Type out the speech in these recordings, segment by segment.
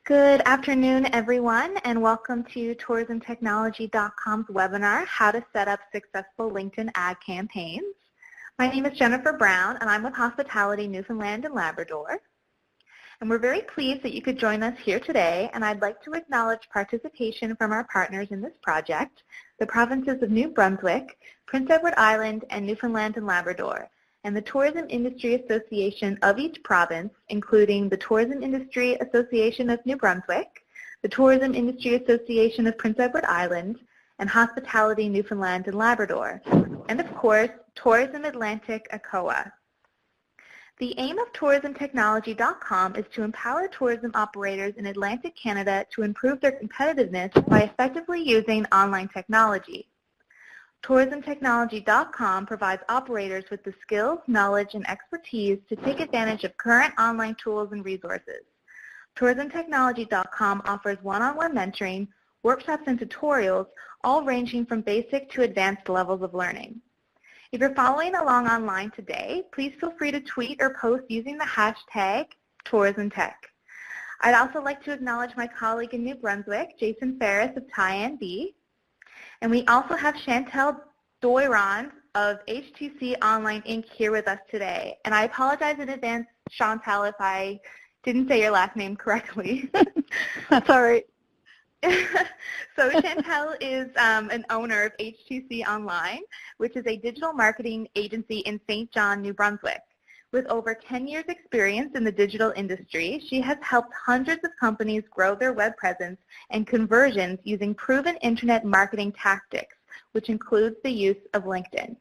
Good afternoon, everyone, and welcome to tourismtechnology.com's webinar, How to Set Up Successful LinkedIn Ad Campaigns. My name is Jennifer Brown, and I'm with Hospitality Newfoundland and Labrador. And we're very pleased that you could join us here today, and I'd like to acknowledge participation from our partners in this project, the provinces of New Brunswick, Prince Edward Island, and Newfoundland and Labrador, and the Tourism Industry Association of each province, including the Tourism Industry Association of New Brunswick, the Tourism Industry Association of Prince Edward Island, and Hospitality Newfoundland and Labrador, and of course, Tourism Atlantic ACOA. The aim of tourismtechnology.com is to empower tourism operators in Atlantic Canada to improve their competitiveness by effectively using online technology. Tourismtechnology.com provides operators with the skills, knowledge, and expertise to take advantage of current online tools and resources. Tourismtechnology.com offers one-on-one mentoring, workshops, and tutorials, all ranging from basic to advanced levels of learning. If you're following along online today, please feel free to tweet or post using the hashtag TourismTech. I'd also like to acknowledge my colleague in New Brunswick, Jason Ferris of TINB. And we also have Chantel Doiron of H2C Online Inc. here with us today. And I apologize in advance, Chantel, if I didn't say your last name correctly. That's all right. So Chantel is an owner of H2C Online, which is a digital marketing agency in St. John, New Brunswick. With over 10 years experience in the digital industry, she has helped hundreds of companies grow their web presence and conversions using proven internet marketing tactics, which includes the use of LinkedIn.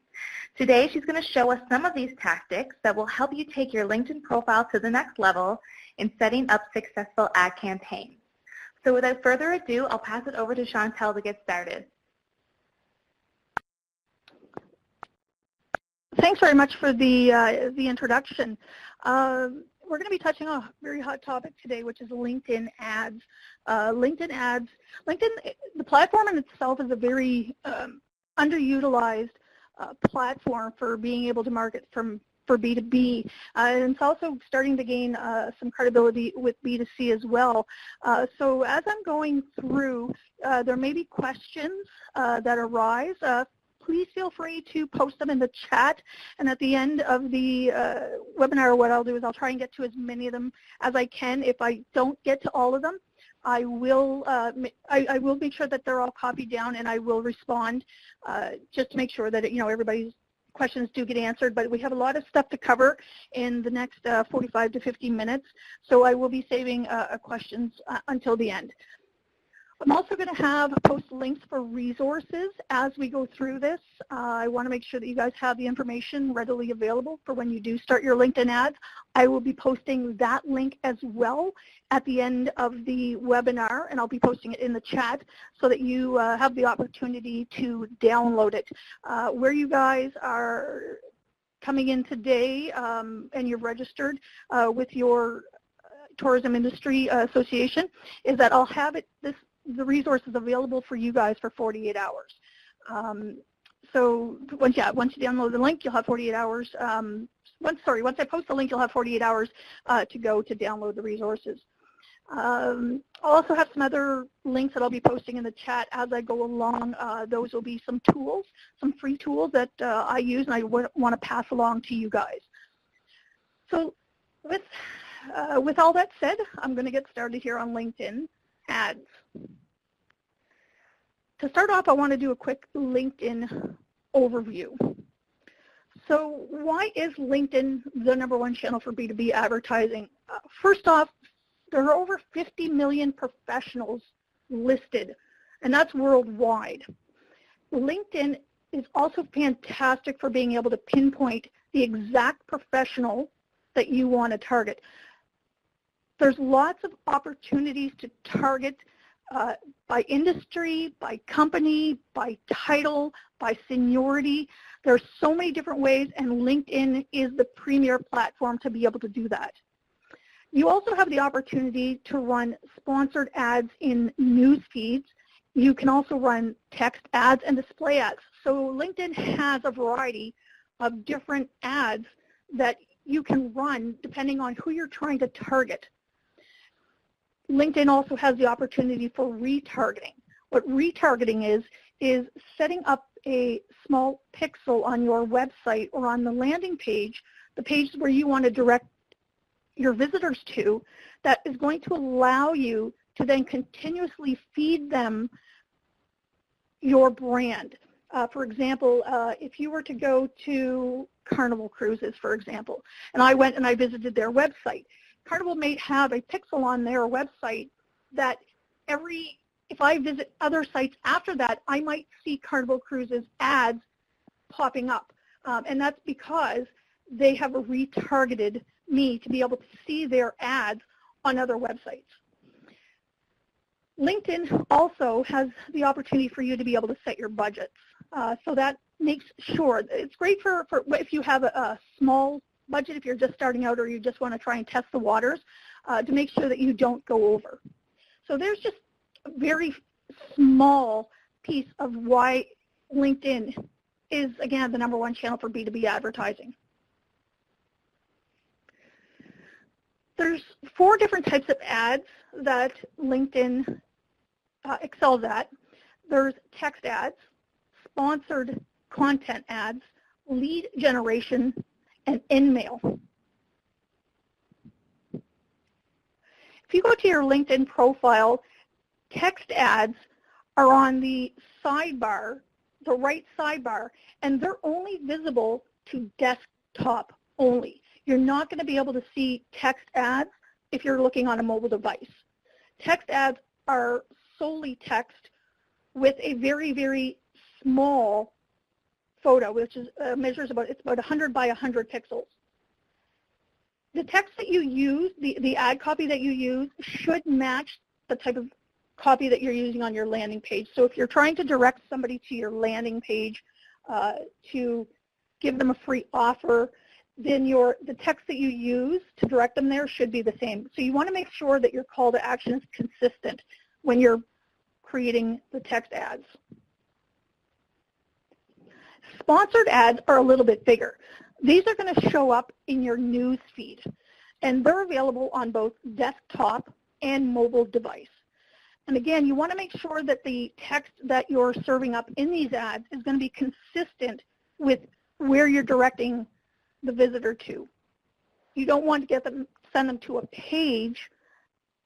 Today, she's going to show us some of these tactics that will help you take your LinkedIn profile to the next level in setting up successful ad campaigns. So without further ado, I'll pass it over to Chantel to get started. Thanks very much for the introduction. We're going to be touching on a very hot topic today, which is LinkedIn ads. LinkedIn, the platform in itself is a very underutilized platform for being able to market for B2B. And it's also starting to gain some credibility with B2C as well. So as I'm going through, there may be questions that arise. Please feel free to post them in the chat, and at the end of the webinar, what I'll do is I'll try and get to as many of them as I can. If I don't get to all of them, I will make sure that they're all copied down, and I will respond just to make sure that everybody's questions do get answered. But we have a lot of stuff to cover in the next 45 to 50 minutes, so I will be saving questions until the end. I'm also going to post links for resources as we go through this. I want to make sure that you guys have the information readily available for when you do start your LinkedIn ads. I will be posting that link as well at the end of the webinar, and I'll be posting it in the chat so that you have the opportunity to download it. Where you guys are coming in today and you've registered with your Tourism Industry Association is that I'll have the resources available for you guys for 48 hours. So once you download the link, you'll have 48 hours. Once I post the link, you'll have 48 hours to go to download the resources. I'll also have some other links that I'll be posting in the chat as I go along. Those will be some tools, some free tools that I use and I want to pass along to you guys. So with all that said, I'm going to get started here on LinkedIn ads. To start off, I want to do a quick LinkedIn overview. So why is LinkedIn the #1 channel for B2B advertising? First off, there are over 50 million professionals listed, and that's worldwide. LinkedIn is also fantastic for being able to pinpoint the exact professional that you want to target. There's lots of opportunities to target by industry, by company, by title, by seniority. There's so many different ways, and LinkedIn is the premier platform to be able to do that. You also have the opportunity to run sponsored ads in news feeds. You can also run text ads and display ads. So LinkedIn has a variety of different ads that you can run depending on who you're trying to target. LinkedIn also has the opportunity for retargeting. What retargeting is setting up a small pixel on your website or on the landing page, the page where you want to direct your visitors to, that is going to allow you to then continuously feed them your brand. For example, if you were to go to Carnival Cruises, for example, and I went and I visited their website, Carnival may have a pixel on their website that if I visit other sites after that, I might see Carnival Cruises ads popping up. And that's because they have retargeted me to be able to see their ads on other websites. LinkedIn also has the opportunity for you to be able to set your budgets. So that makes sure, it's great for if you have a small budget, if you're just starting out or you just want to try and test the waters, to make sure that you don't go over. So there's just a very small piece of why LinkedIn is, again, the #1 channel for B2B advertising. There's 4 different types of ads that LinkedIn excels at. There's text ads, sponsored content ads, lead generation, and in-mail. If you go to your LinkedIn profile, text ads are on the sidebar, the right sidebar, and they're only visible to desktop only. You're not going to be able to see text ads if you're looking on a mobile device. Text ads are solely text with a very, very small photo, which is measures about 100 by 100 pixels. The text that you use, the ad copy that you use, should match the type of copy that you're using on your landing page. So if you're trying to direct somebody to your landing page to give them a free offer, then the text that you use to direct them there should be the same. So you want to make sure that your call to action is consistent when you're creating the text ads. Sponsored ads are a little bit bigger. These are going to show up in your news feed, and they're available on both desktop and mobile device. And again, you want to make sure that the text that you're serving up in these ads is going to be consistent with where you're directing the visitor to. You don't want to send them to a page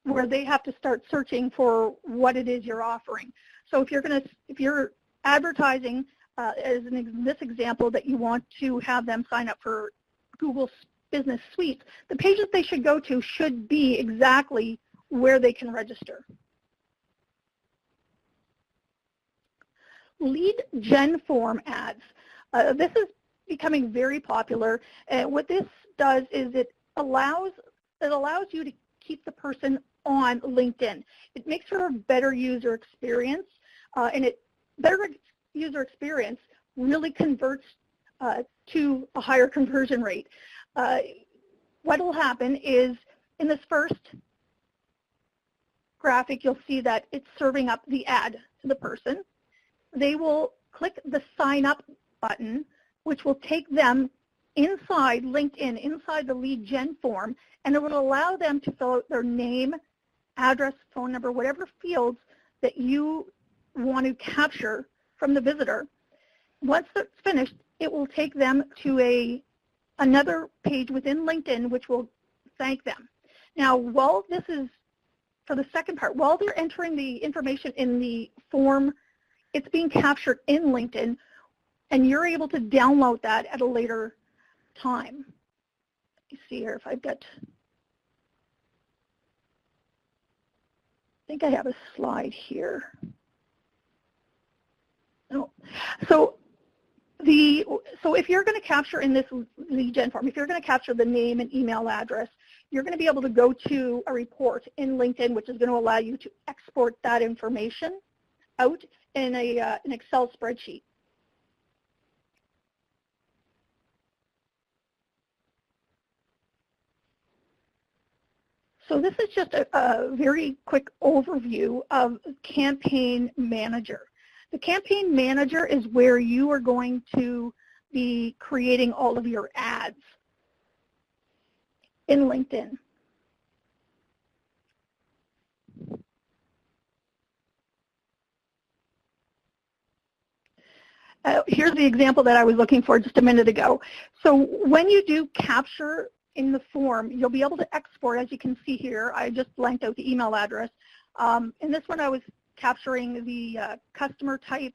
where they have to start searching for what it is you're offering. So if you're advertising, as in this example, that you want to have them sign up for Google Business Suite, the pages they should go to should be exactly where they can register. Lead gen form ads. This is becoming very popular, and what this does is it allows you to keep the person on LinkedIn. It makes for a better user experience, and better user experience really converts to a higher conversion rate. What will happen is in this first graphic, you'll see that it's serving up the ad to the person. They will click the sign up button, which will take them inside LinkedIn, inside the lead gen form, and it will allow them to fill out their name, address, phone number, whatever fields that you want to capture from the visitor. Once that's finished, it will take them to another page within LinkedIn, which will thank them. Now, while this is, for the second part, while they're entering the information in the form, it's being captured in LinkedIn, and you're able to download that at a later time. Let me see here if I've got, I think I have a slide here. No. So if you're going to capture in this lead gen form, if you're going to capture the name and email address, you're going to be able to go to a report in LinkedIn, which is going to allow you to export that information out in an Excel spreadsheet. So this is just a very quick overview of Campaign Manager. The Campaign Manager is where you are going to be creating all of your ads in LinkedIn. Here's the example that I was looking for just a minute ago. So when you do capture in the form, you'll be able to export, as you can see here. I just blanked out the email address. In this one, I was capturing the customer type,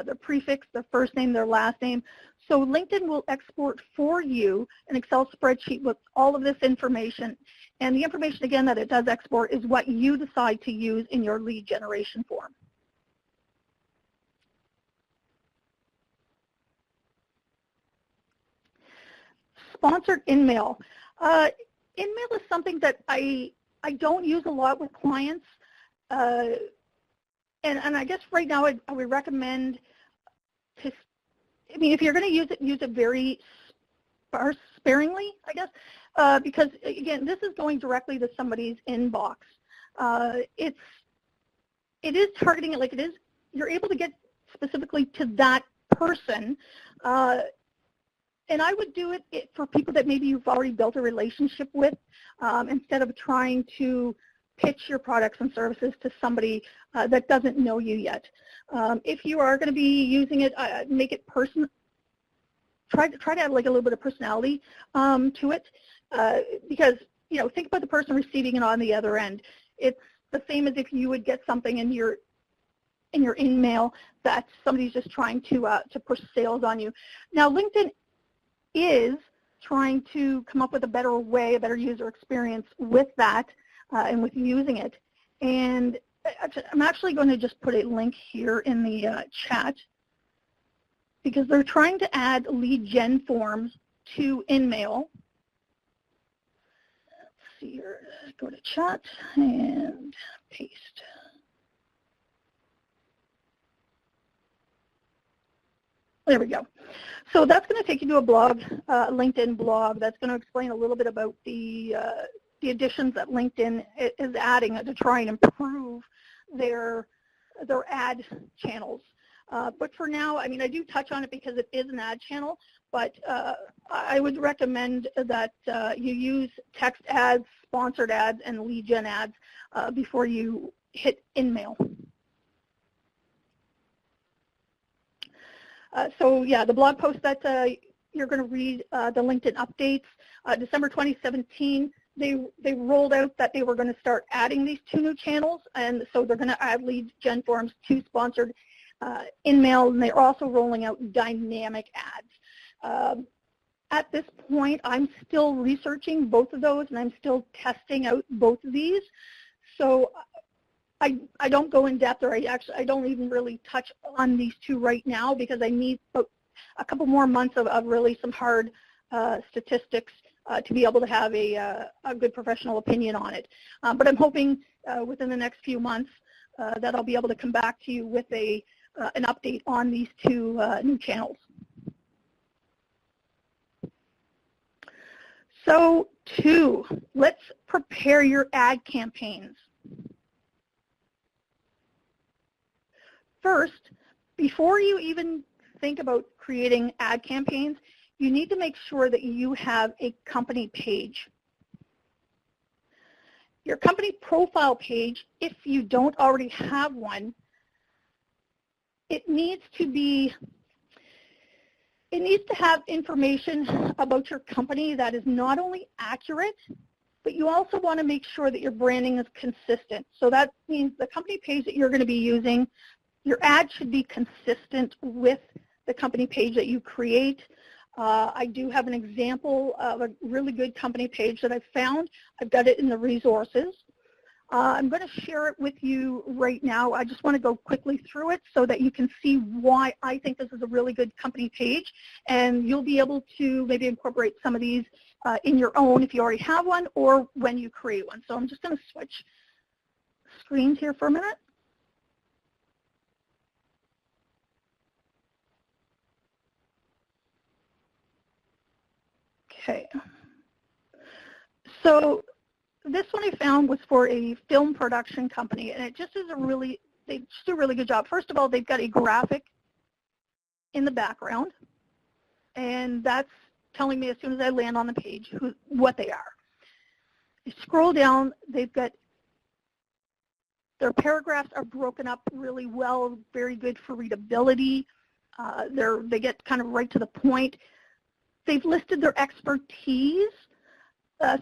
the prefix, their first name, their last name. So LinkedIn will export for you an Excel spreadsheet with all of this information. And the information, again, that it does export is what you decide to use in your lead generation form. Sponsored in-mail. In-mail is something that I don't use a lot with clients. And I guess right now I would recommend to, I mean, if you're going to use it very sparingly, I guess, because again, this is going directly to somebody's inbox. It is targeting it like it is. You're able to get specifically to that person. And I would do it for people that maybe you've already built a relationship with, instead of trying to pitch your products and services to somebody that doesn't know you yet. If you are going to be using it, make it personal. Try to add like a little bit of personality to it, because think about the person receiving it on the other end. It's the same as if you would get something in your in-mail that somebody's just trying to push sales on you. Now, LinkedIn is trying to come up with a better way, a better user experience with that and with using it. And I'm actually going to just put a link here in the chat, because they're trying to add lead gen forms to InMail. Let's see here, go to chat and paste. There we go. So that's going to take you to a blog, LinkedIn blog, that's going to explain a little bit about the additions that LinkedIn is adding to try and improve their ad channels. But for now, I mean, I do touch on it because it is an ad channel, but I would recommend that you use text ads, sponsored ads, and lead gen ads before you hit InMail. So yeah, the blog post that you're going to read, the LinkedIn updates, December 2017, they rolled out that they were going to start adding these 2 new channels, and so they're going to add lead gen forms to sponsored InMail, and they're also rolling out dynamic ads. At this point, I'm still researching both of those, and I'm still testing out both of these. So I don't go in depth, or I don't even really touch on these 2 right now, because I need a couple more months of really some hard statistics to be able to have a good professional opinion on it. But I'm hoping within the next few months that I'll be able to come back to you with an update on these 2 new channels. So 2, let's prepare your ad campaigns. First, before you even think about creating ad campaigns, you need to make sure that you have a company page. Your company profile page, if you don't already have one, it needs to have information about your company that is not only accurate, but you also want to make sure that your branding is consistent. So that means the company page that you're going to be using, your ad should be consistent with the company page that you create. I do have an example of a really good company page that I've found. I've got it in the resources. I'm going to share it with you right now. I just want to go quickly through it so that you can see why I think this is a really good company page, and you'll be able to maybe incorporate some of these in your own if you already have one, or when you create one. So I'm just going to switch screens here for a minute. Okay. So this one I found was for a film production company, and it just is they just do a really good job. First of all, they've got a graphic in the background, and that's telling me as soon as I land on the page what they are. You scroll down, they've got their paragraphs are broken up really well, very good for readability. They get kind of right to the point. They've listed their expertise.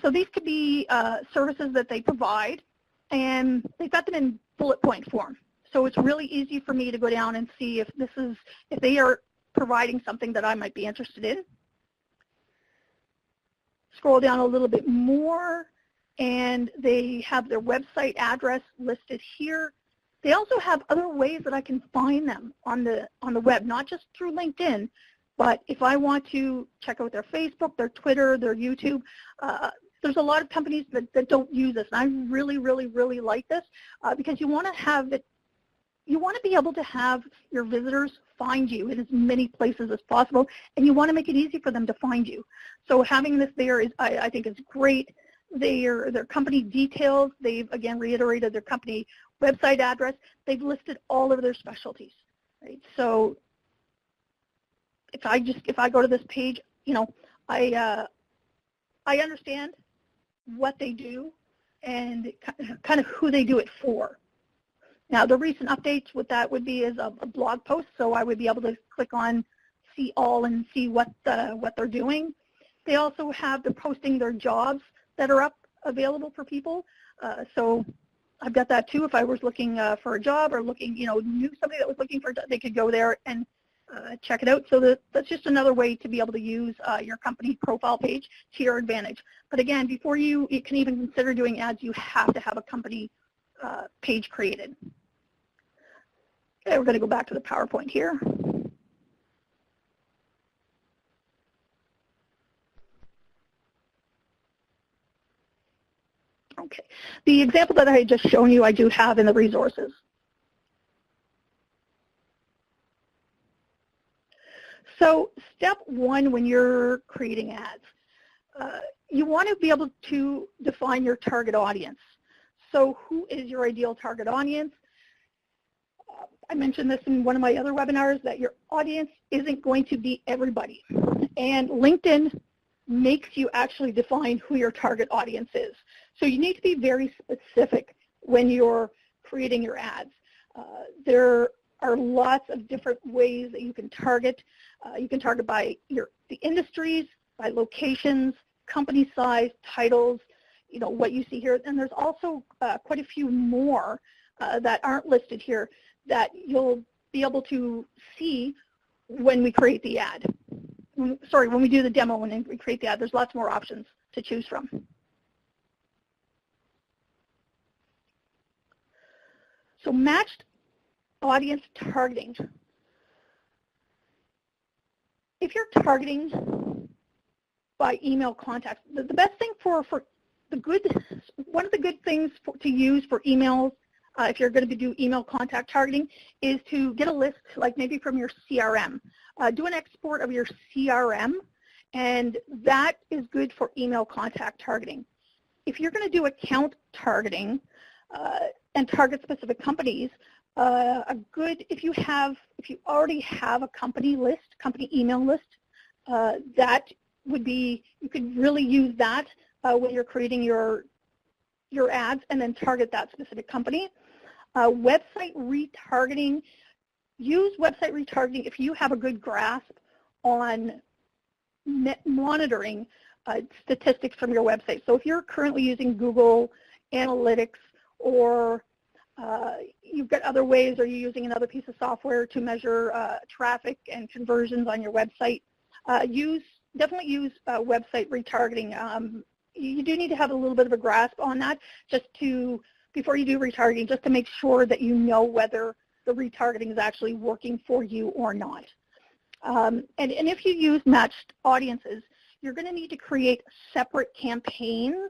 So these could be services that they provide, and they've got them in bullet point form. So it's really easy for me to go down and see if they are providing something that I might be interested in. Scroll down a little bit more, and they have their website address listed here. They also have other ways that I can find them on the web, not just through LinkedIn, but if I want to check out their Facebook, their Twitter, their YouTube, there's a lot of companies that don't use this, and I really, really, really like this because you want to have it. You want to be able to have your visitors find you in as many places as possible, and you want to make it easy for them to find you. So having this there is, I think, is great. Their company details, they've again reiterated their company website address. They've listed all of their specialties, right? So if I go to this page, you know, I understand what they do and kind of who they do it for. Now, the recent updates with that would be as a blog post, so I would be able to click on see all and see what they're doing. They also have, they're posting their jobs that are up available for people. So I've got that too. If I was looking for a job or looking, you know, knew somebody that was looking for a job, they could go there and check it out. So that's just another way to be able to use your company profile page to your advantage. But again, before you can even consider doing ads, you have to have a company page created. Okay, we're going to go back to the PowerPoint here. Okay, the example that I had just shown you, I do have in the resources. So step one when you're creating ads, you want to be able to define your target audience. So who is your ideal target audience? I mentioned this in one of my other webinars that your audience isn't going to be everybody. And LinkedIn makes you actually define who your target audience is. So you need to be very specific when you're creating your ads. There are lots of different ways that you can target. You can target by the industries, by locations, company size, titles, you know, what you see here. And there's also quite a few more that aren't listed here that you'll be able to see when we create the ad. Sorry, when we do the demo and we create the ad, there's lots more options to choose from. So matched audience targeting. If you're targeting by email contacts, the best thing one of the good things to use for emails, if you're going to do email contact targeting, is to get a list, like maybe from your CRM. Do an export of your CRM, and that is good for email contact targeting. If you're going to do account targeting and target specific companies, if you already have a company list, company email list, that would be, you could really use that when you're creating your ads and then target that specific company. Website retargeting, use website retargeting if you have a good grasp on monitoring statistics from your website. So if you're currently using Google Analytics, or you've got other ways, or you're using another piece of software to measure traffic and conversions on your website, definitely use website retargeting. You do need to have a little bit of a grasp on that, before you do retargeting, just to make sure that you know whether the retargeting is actually working for you or not. And if you use matched audiences, you're going to need to create separate campaigns.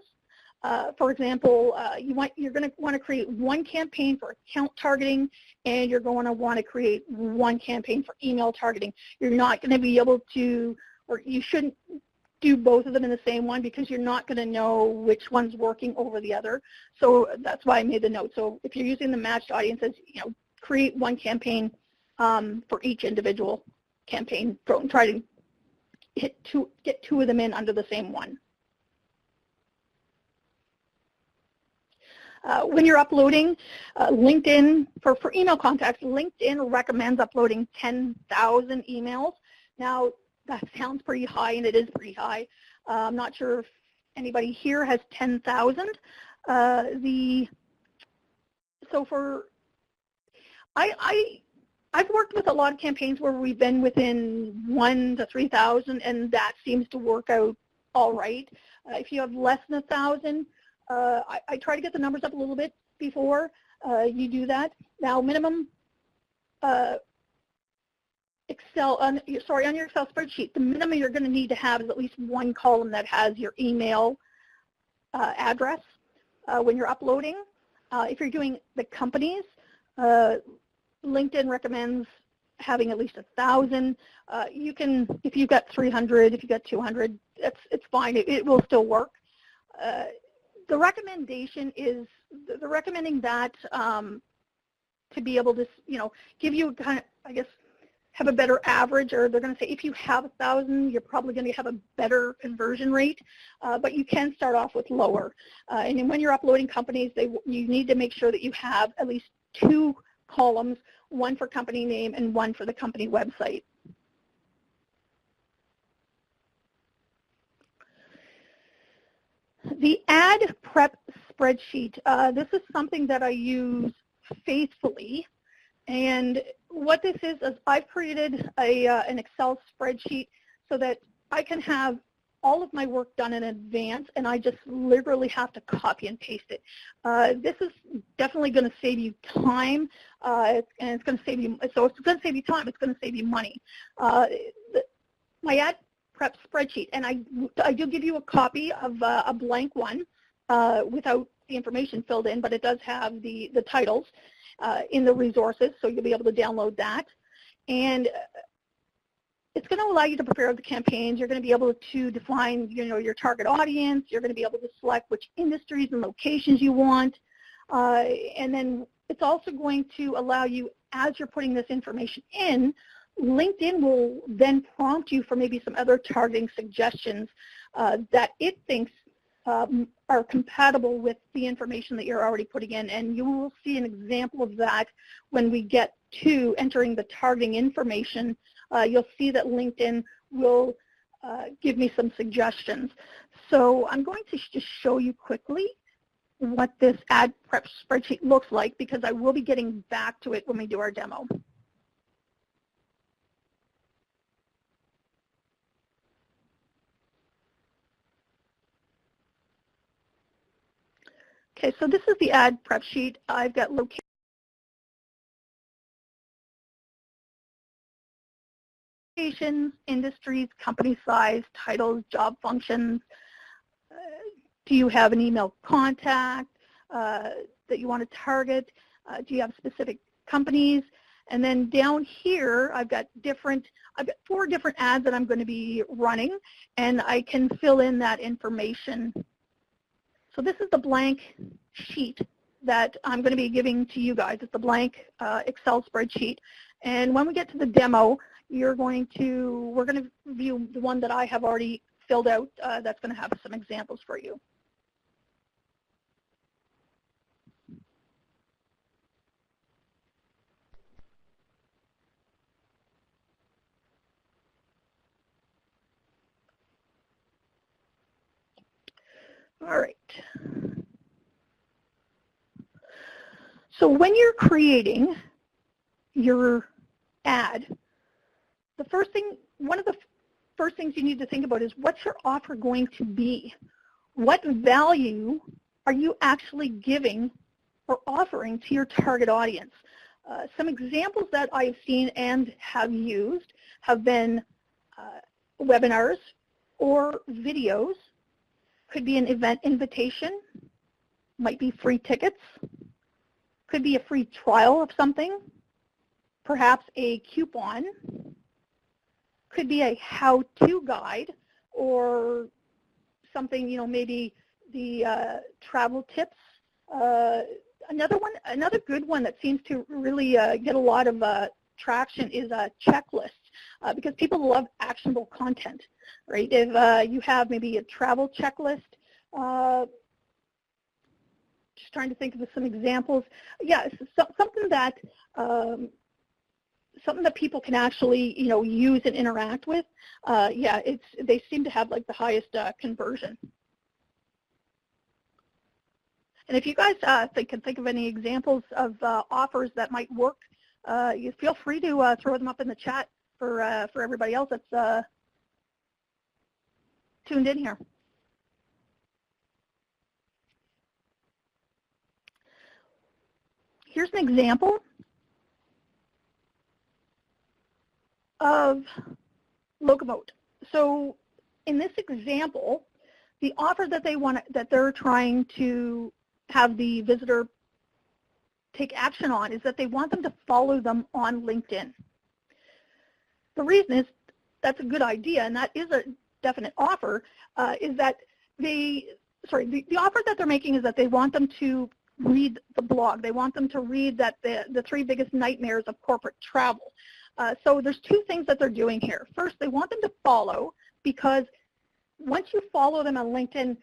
For example, you're going to want to create one campaign for account targeting, and you're going to want to create one campaign for email targeting. You're not going to be able to, or you shouldn't do both of them in the same one, because you're not going to know which one's working over the other. So that's why I made the note. So if you're using the matched audiences, create one campaign for each individual campaign. Try to get two of them in under the same one. When you're uploading LinkedIn, for email contacts, LinkedIn recommends uploading 10,000 emails. Now, that sounds pretty high, and it is pretty high. I'm not sure if anybody here has 10,000. I've worked with a lot of campaigns where we've been within 1 to 3,000, and that seems to work out all right. If you have less than 1,000, I try to get the numbers up a little bit before you do that. Now, minimum on your Excel spreadsheet, the minimum you're going to need to have is at least one column that has your email address when you're uploading. If you're doing the companies, LinkedIn recommends having at least 1,000. You can, if you've got 300, if you've got 200, it's fine. It will still work. The recommendation is they're recommending that to be able to, give you kind of, I guess, have a better average, or they're going to say if you have 1,000, you're probably going to have a better conversion rate, but you can start off with lower. And then when you're uploading companies, you need to make sure that you have at least 2 columns, one for company name and one for the company website. The ad prep spreadsheet, this is something that I use faithfully. And what this is I've created an Excel spreadsheet so that I can have all of my work done in advance, and I just literally have to copy and paste it. This is definitely going to save you time, and it's going to save you, so it's going to save you time, it's going to save you money. My ad prep spreadsheet, and I do give you a copy of a blank one without the information filled in, but it does have the titles in the resources, so you'll be able to download that. And it's going to allow you to prepare the campaigns. You're going to be able to define, your target audience. You're going to be able to select which industries and locations you want. And then it's also going to allow you, as you're putting this information in, LinkedIn will then prompt you for maybe some other targeting suggestions that it thinks are compatible with the information that you're already putting in. And you will see an example of that when we get to entering the targeting information. You'll see that LinkedIn will give me some suggestions. So I'm going to just show you quickly what this ad prep spreadsheet looks like, because I will be getting back to it when we do our demo. Okay, so this is the ad prep sheet. I've got locations, industries, company size, titles, job functions. Do you have an email contact that you want to target? Do you have specific companies? And then down here, I've got 4 different ads that I'm going to be running, and I can fill in that information. So this is the blank sheet that I'm going to be giving to you guys. It's a blank Excel spreadsheet. And when we get to the demo, we're going to view the one that I have already filled out that's going to have some examples for you. All right. So when you're creating your ad, one of the first things you need to think about is, what's your offer going to be? What value are you actually giving or offering to your target audience? Some examples that I've seen and have used have been webinars or videos. Could be an event invitation, might be free tickets, could be a free trial of something, perhaps a coupon, could be a how-to guide, or something, maybe the travel tips. Another good one that seems to really get a lot of traction is a checklist, because people love actionable content, right? If you have maybe a travel checklist, Just trying to think of some examples. Yeah, something that people can actually, use and interact with. Yeah, they seem to have like the highest conversion. And if you guys can think of any examples of offers that might work, you feel free to throw them up in the chat for everybody else that's tuned in here. Here's an example of Locomote. So in this example, the offer that they're trying to have the visitor take action on is that they want them to follow them on LinkedIn. The reason is that's a good idea, and that is a definite offer, is that the offer that they're making is that they want them to read the blog. They want them to read that the 3 biggest nightmares of corporate travel. So there's 2 things that they're doing here. First, they want them to follow, because once you follow them on LinkedIn,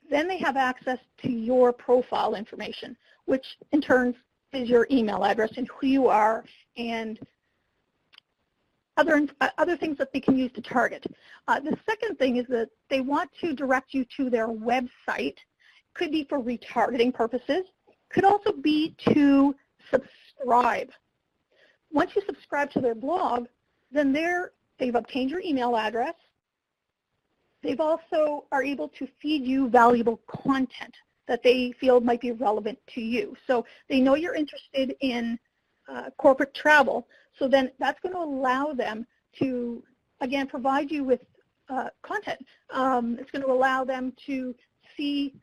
then they have access to your profile information, which in turn is your email address and who you are and other things that they can use to target. The second thing is that they want to direct you to their website. Could be for retargeting purposes. Could also be to subscribe. Once you subscribe to their blog, then they've obtained your email address. They've also are able to feed you valuable content that they feel might be relevant to you. So they know you're interested in corporate travel, so then that's going to allow them to, again, provide you with content. It's going to allow them to see,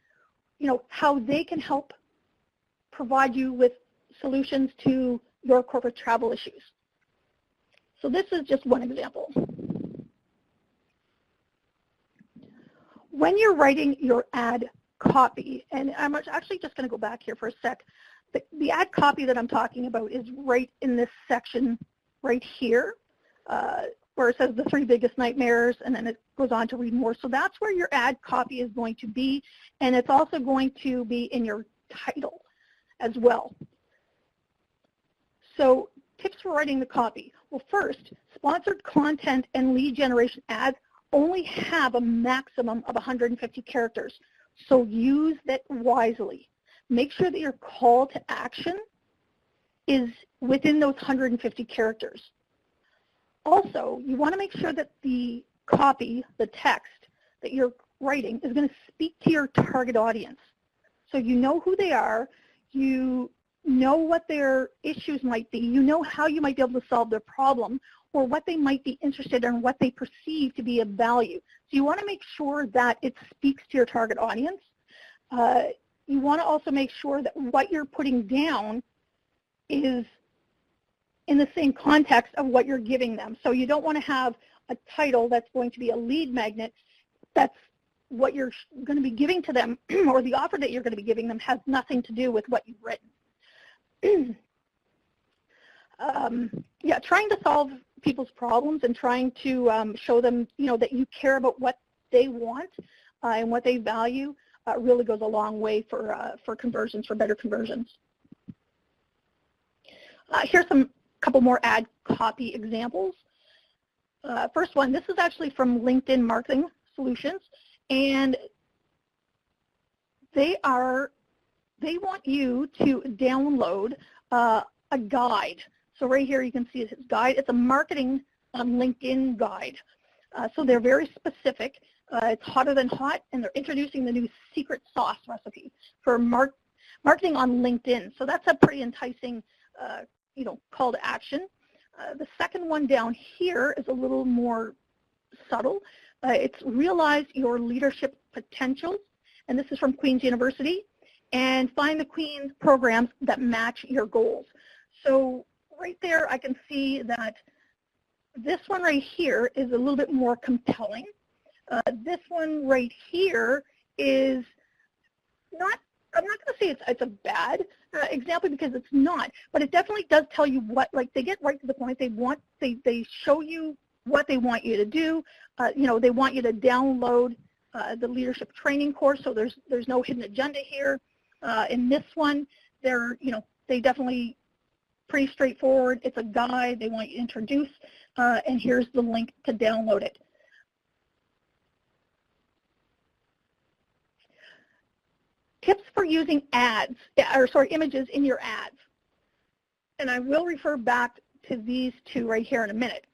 how they can help provide you with solutions to your corporate travel issues. So this is just one example. When you're writing your ad copy, and I'm actually just going to go back here for a sec, the ad copy that I'm talking about is right in this section right here, where it says the 3 biggest nightmares, and then it goes on to read more. So that's where your ad copy is going to be, and it's also going to be in your title as well. So tips for writing the copy. Well, first, sponsored content and lead generation ads only have a maximum of 150 characters, so use that wisely. Make sure that your call to action is within those 150 characters. Also, you want to make sure that the copy, the text that you're writing, is going to speak to your target audience. So you know who they are, you know what their issues might be, you know how you might be able to solve their problem, or what they might be interested in, what they perceive to be of value. So you want to make sure that it speaks to your target audience. You want to also make sure that what you're putting down is in the same context of what you're giving them. So you don't want to have a title that's going to be a lead magnet. That's what you're going to be giving to them, or the offer that you're going to be giving them has nothing to do with what you've written. Yeah, trying to solve people's problems and trying to show them, that you care about what they want and what they value really goes a long way for conversions, for better conversions. Here's a couple more ad copy examples. First one, this is actually from LinkedIn Marketing Solutions, and they want you to download a guide. So right here you can see his guide. It's a marketing LinkedIn guide. So they're very specific. It's hotter than hot, and they're introducing the new secret sauce recipe for marketing on LinkedIn. So that's a pretty enticing, call to action. The second one down here is a little more subtle. It's realize your leadership potential, and this is from Queen's University, and find the Queen's programs that match your goals. So right there I can see that this one right here is a little bit more compelling. This one right here is not, I'm not going to say it's a bad example, because it's not, but it definitely does tell you what, like, they get right to the point. They show you what they want you to do. They want you to download the leadership training course, so there's no hidden agenda here. In this one, they definitely pretty straightforward. It's a guide. They want you to introduce, and here's the link to download it. Tips for using images in your ads. And I will refer back to these two right here in a minute.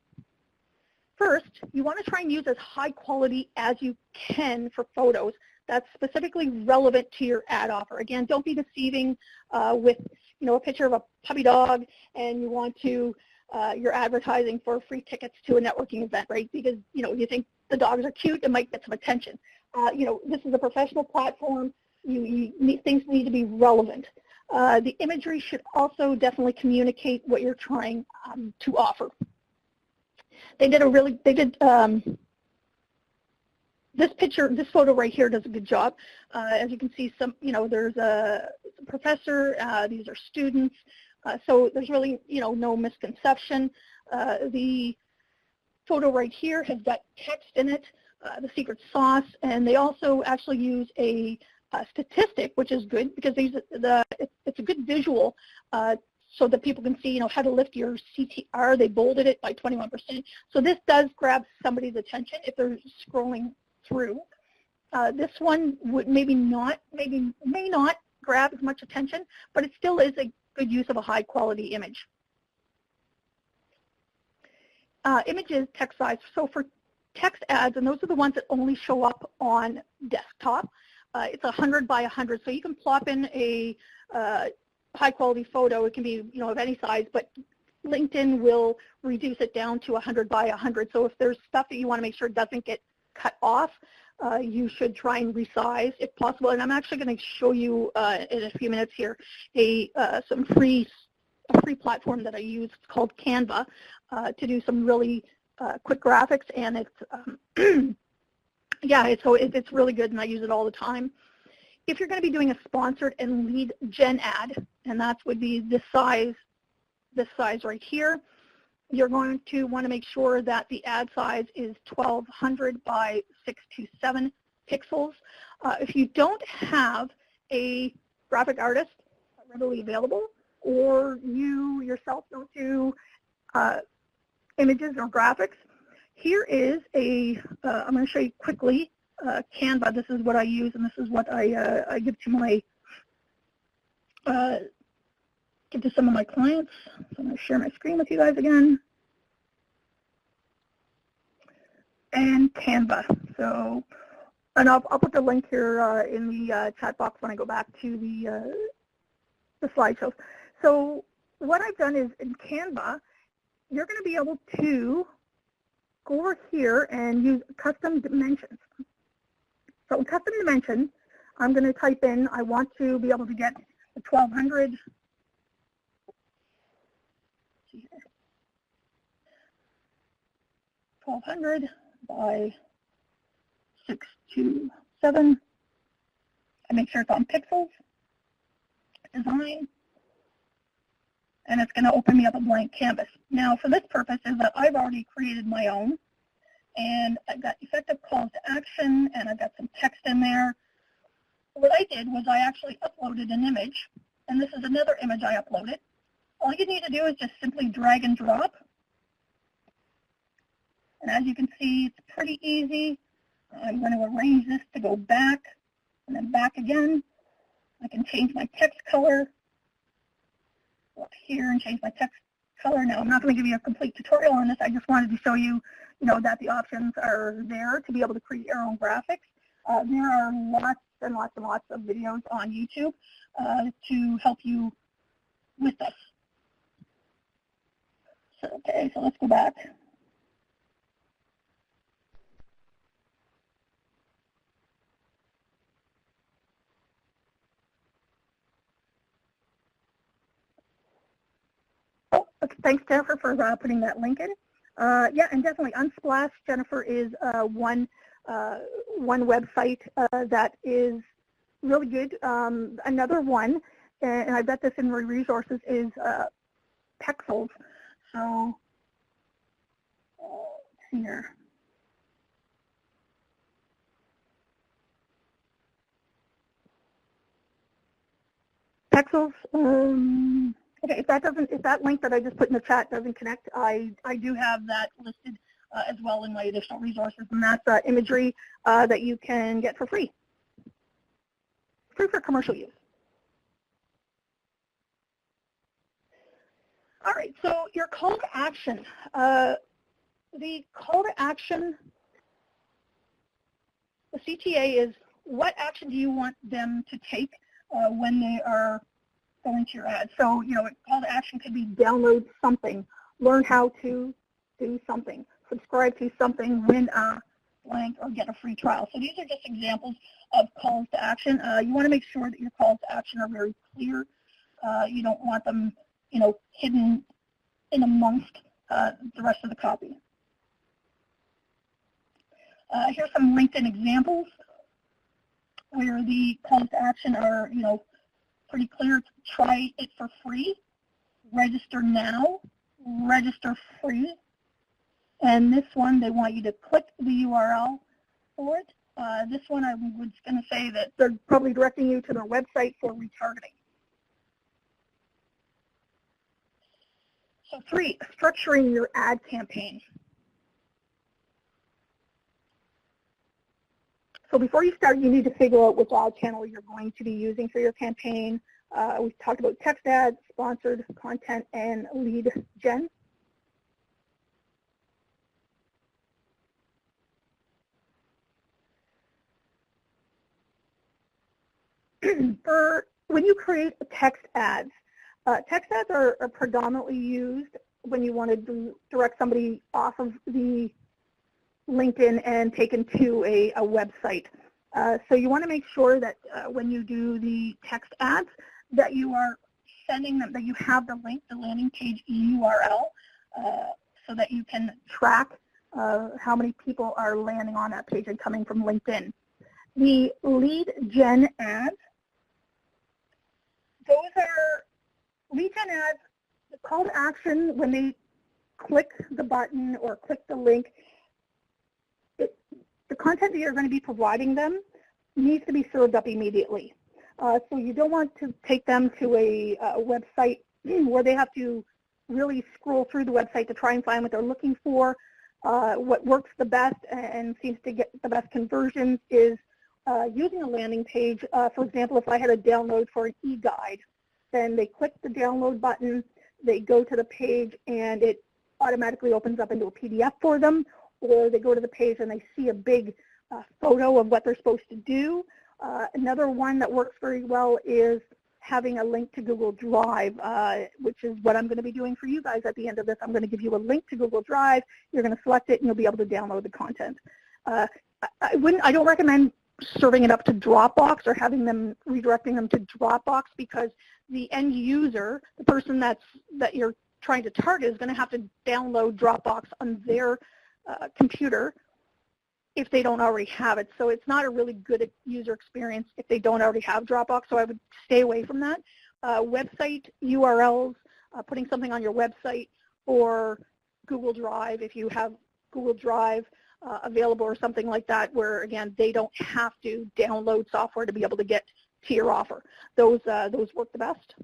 First, you want to try and use as high quality as you can for photos that's specifically relevant to your ad offer. Again, don't be deceiving with a picture of a puppy dog and you want to, you're advertising for free tickets to a networking event, right? Because, you think the dogs are cute, it might get some attention. This is a professional platform. Things need to be relevant. The imagery should also definitely communicate what you're trying to offer. This photo right here does a good job. As you can see, there's a professor, these are students, so there's really, no misconception. The photo right here has got text in it, the secret sauce, and they also actually use a statistic, which is good because it's a good visual so that people can see, how to lift your CTR. They bolded it by 21%. So this does grab somebody's attention if they're scrolling through. This one may not grab as much attention, but it still is a good use of a high quality image. Images, text size. So for text ads, and those are the ones that only show up on desktop, it's 100 by 100. So you can plop in a high quality photo. It can be, of any size, but LinkedIn will reduce it down to 100 by 100. So if there's stuff that you want to make sure doesn't get cut off, you should try and resize if possible. And I'm actually going to show you in a few minutes here a free platform that I use. It's called Canva to do some really quick graphics, and it's it's really good, and I use it all the time. If you're going to be doing a sponsored and lead gen ad, and that would be this size right here, you're going to want to make sure that the ad size is 1200 by 627 pixels. If you don't have a graphic artist readily available, or you yourself don't do images or graphics, here is I'm going to show you quickly Canva. This is what I use, and this is what I give to my some of my clients. So I'm going to share my screen with you guys again. And Canva. So, and I'll put the link here in the chat box when I go back to the slideshow. So what I've done is in Canva, you're going to be able to go over here and use custom dimensions. So in custom dimensions, I'm going to type in, I want to be able to get the 1200 by 627. I make sure it's on pixels, design, and it's going to open me up a blank canvas. Now for this purpose is that I've already created my own, and I've got effective calls to action, and I've got some text in there. What I did was I actually uploaded an image, and this is another image I uploaded. All you need to do is just simply drag and drop. And as you can see, it's pretty easy. I'm going to arrange this to go back and then back again. I can change my text color. Go up here and change my text color. Now, I'm not going to give you a complete tutorial on this. I just wanted to show you, that the options are there to be able to create your own graphics. There are lots and lots and lots of videos on YouTube to help you with this. So, okay, so let's go back. Oh, okay, thanks, Jennifer, for putting that link in. Yeah, and definitely Unsplash, Jennifer, is one website that is really good. Another one, and I've got this in my resources, is Pexels. So let's see here. Texels. Okay, if that link that I just put in the chat doesn't connect, I do have that listed as well in my additional resources, and that's imagery that you can get for free for commercial use. All right, so your call to action. The call to action, the CTA is what action do you want them to take when they are going to your ad. So, you know, a call to action could be download something, learn how to do something, subscribe to something, win a blank, or get a free trial. So these are just examples of calls to action. You want to make sure that your calls to action are very clear. You don't want them, you know, hidden in amongst the rest of the copy. Here's some LinkedIn examples where the calls to action are, you know, pretty clear. Try it for free, register now, register free, and this one they want you to click the URL for it. This one I was going to say that they're probably directing you to their website for retargeting. So 3, structuring your ad campaign. So before you start, you need to figure out which ad channel you're going to be using for your campaign. We've talked about text ads, sponsored content, and lead gen. For when you create text ads are predominantly used when you want to direct somebody off of the LinkedIn and taken to a website. So you want to make sure that when you do the text ads that you are sending them, that you have the link, the landing page URL, so that you can track how many people are landing on that page and coming from LinkedIn. The lead gen ads, those are lead gen ads, the call to action when they click the button or click the link, the content that you're going to be providing them needs to be served up immediately. So you don't want to take them to a website where they have to really scroll through the website to try and find what they're looking for. What works the best and seems to get the best conversions is using a landing page. For example, if I had a download for an e-guide, then they click the download button, they go to the page, and it automatically opens up into a PDF for them, or they go to the page and they see a big photo of what they're supposed to do. Another one that works very well is having a link to Google Drive, which is what I'm going to be doing for you guys at the end of this. I'm going to give you a link to Google Drive. You're going to select it, and you'll be able to download the content. I don't recommend serving it up to Dropbox or having them redirecting them to Dropbox, because the end user, the person that you're trying to target, is going to have to download Dropbox on their computer if they don't already have it. So it's not a really good user experience if they don't already have Dropbox, so I would stay away from that. Website URLs, putting something on your website, or Google Drive if you have Google Drive available or something like that, where again they don't have to download software to be able to get to your offer. Those work the best.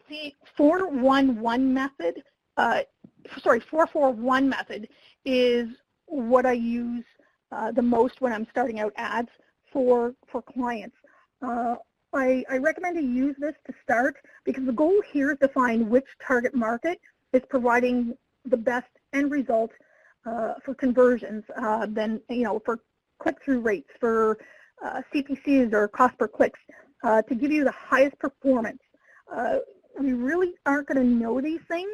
The 441 method, 441 method is what I use the most when I'm starting out ads for clients. I recommend to use this to start, because the goal here is to find which target market is providing the best end result for conversions, then, you know, for click-through rates, for CPCs or cost per clicks, to give you the highest performance. We really aren't going to know these things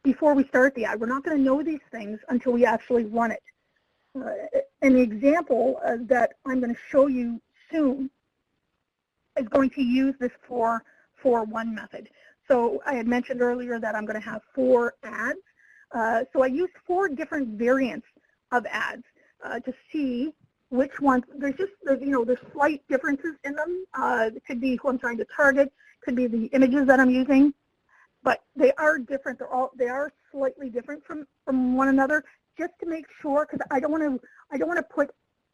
before we start the ad. We're not going to know these things until we actually run it. An example that I'm going to show you soon is going to use this 441 method. So I had mentioned earlier that I'm going to have 4 ads. So I use 4 different variants of ads to see which ones. There's slight differences in them. It could be who I'm trying to target, could be the images that I'm using, but they are different. They are slightly different from one another, just to make sure, because I don't want to put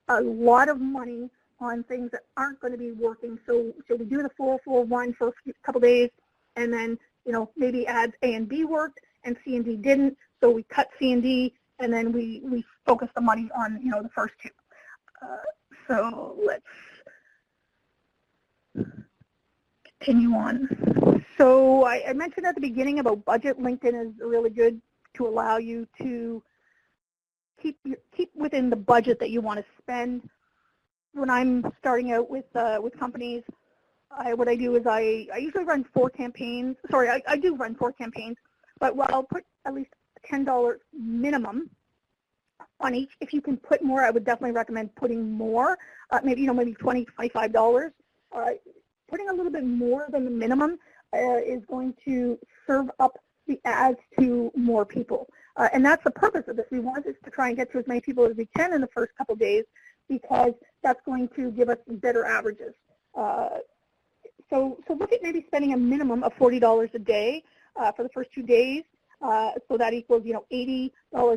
a lot of money on things that aren't going to be working. So we do the 441 for a couple days, and then, you know, maybe ads A and B worked and C and D didn't, so we cut C and D, and then we focus the money on, you know, the first two. So let's continue on. So I mentioned at the beginning about budget. LinkedIn is really good to allow you to keep within the budget that you want to spend. When I'm starting out with companies, what I do is I usually run 4 campaigns. Sorry, I do run 4 campaigns, but I'll put at least $10 minimum on each. If you can put more, I would definitely recommend putting more. Maybe, you know, maybe $20, $25. Putting a little bit more than the minimum is going to serve up the ads to more people. And that's the purpose of this. We want this to try and get to as many people as we can in the first couple of days, because that's going to give us better averages. So look at maybe spending a minimum of $40 a day for the first 2 days. So that equals, you know, $80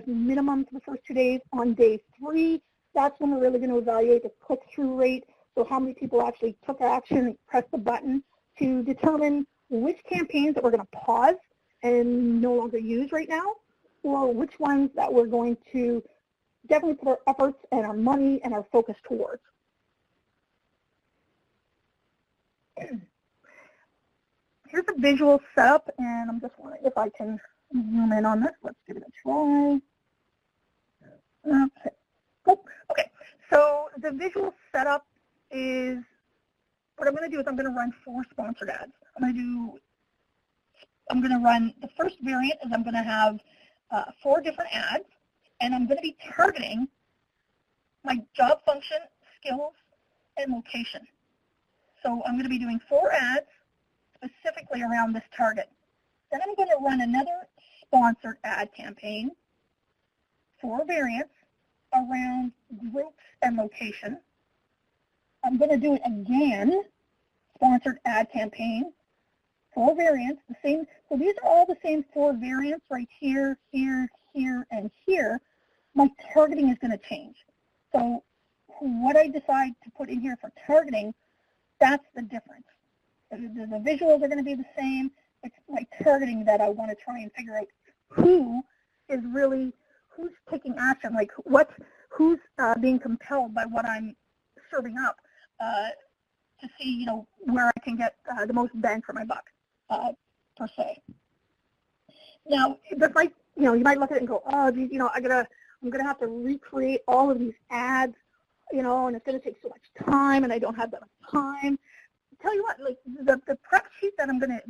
minimum for the first 2 days. On day 3, that's when we're really going to evaluate the click-through rate. So how many people actually took action and pressed the button to determine which campaigns that we're going to pause and no longer use right now, or which ones that we're going to definitely put our efforts and our money and our focus towards. Here's a visual setup, and I'm just wondering if I can zoom in on this. Let's give it a try. Okay. Oh, okay. So the visual setup is, what I'm going to do is I'm going to run 4 sponsored ads. I'm going to run, the first variant is I'm going to have 4 different ads, and I'm going to be targeting my job function, skills, and location. So I'm going to be doing 4 ads specifically around this target. Then I'm going to run another sponsored ad campaign, 4 variants around groups and location. I'm going to do it again, sponsored ad campaign, 4 variants, the same. So these are all the same 4 variants right here, here, here, and here. My targeting is going to change. So what I decide to put in here for targeting, that's the difference. The visuals are going to be the same. It's my targeting that I want to try and figure out who is really, who's taking action, like who's being compelled by what I'm serving up, to see, you know, where I can get the most bang for my buck, per se. Now, just like, you know, you might look at it and go, oh, geez, you know, I'm gonna have to recreate all of these ads, you know, and it's gonna take so much time, and I don't have that much time. Tell you what, like the prep sheet that I'm gonna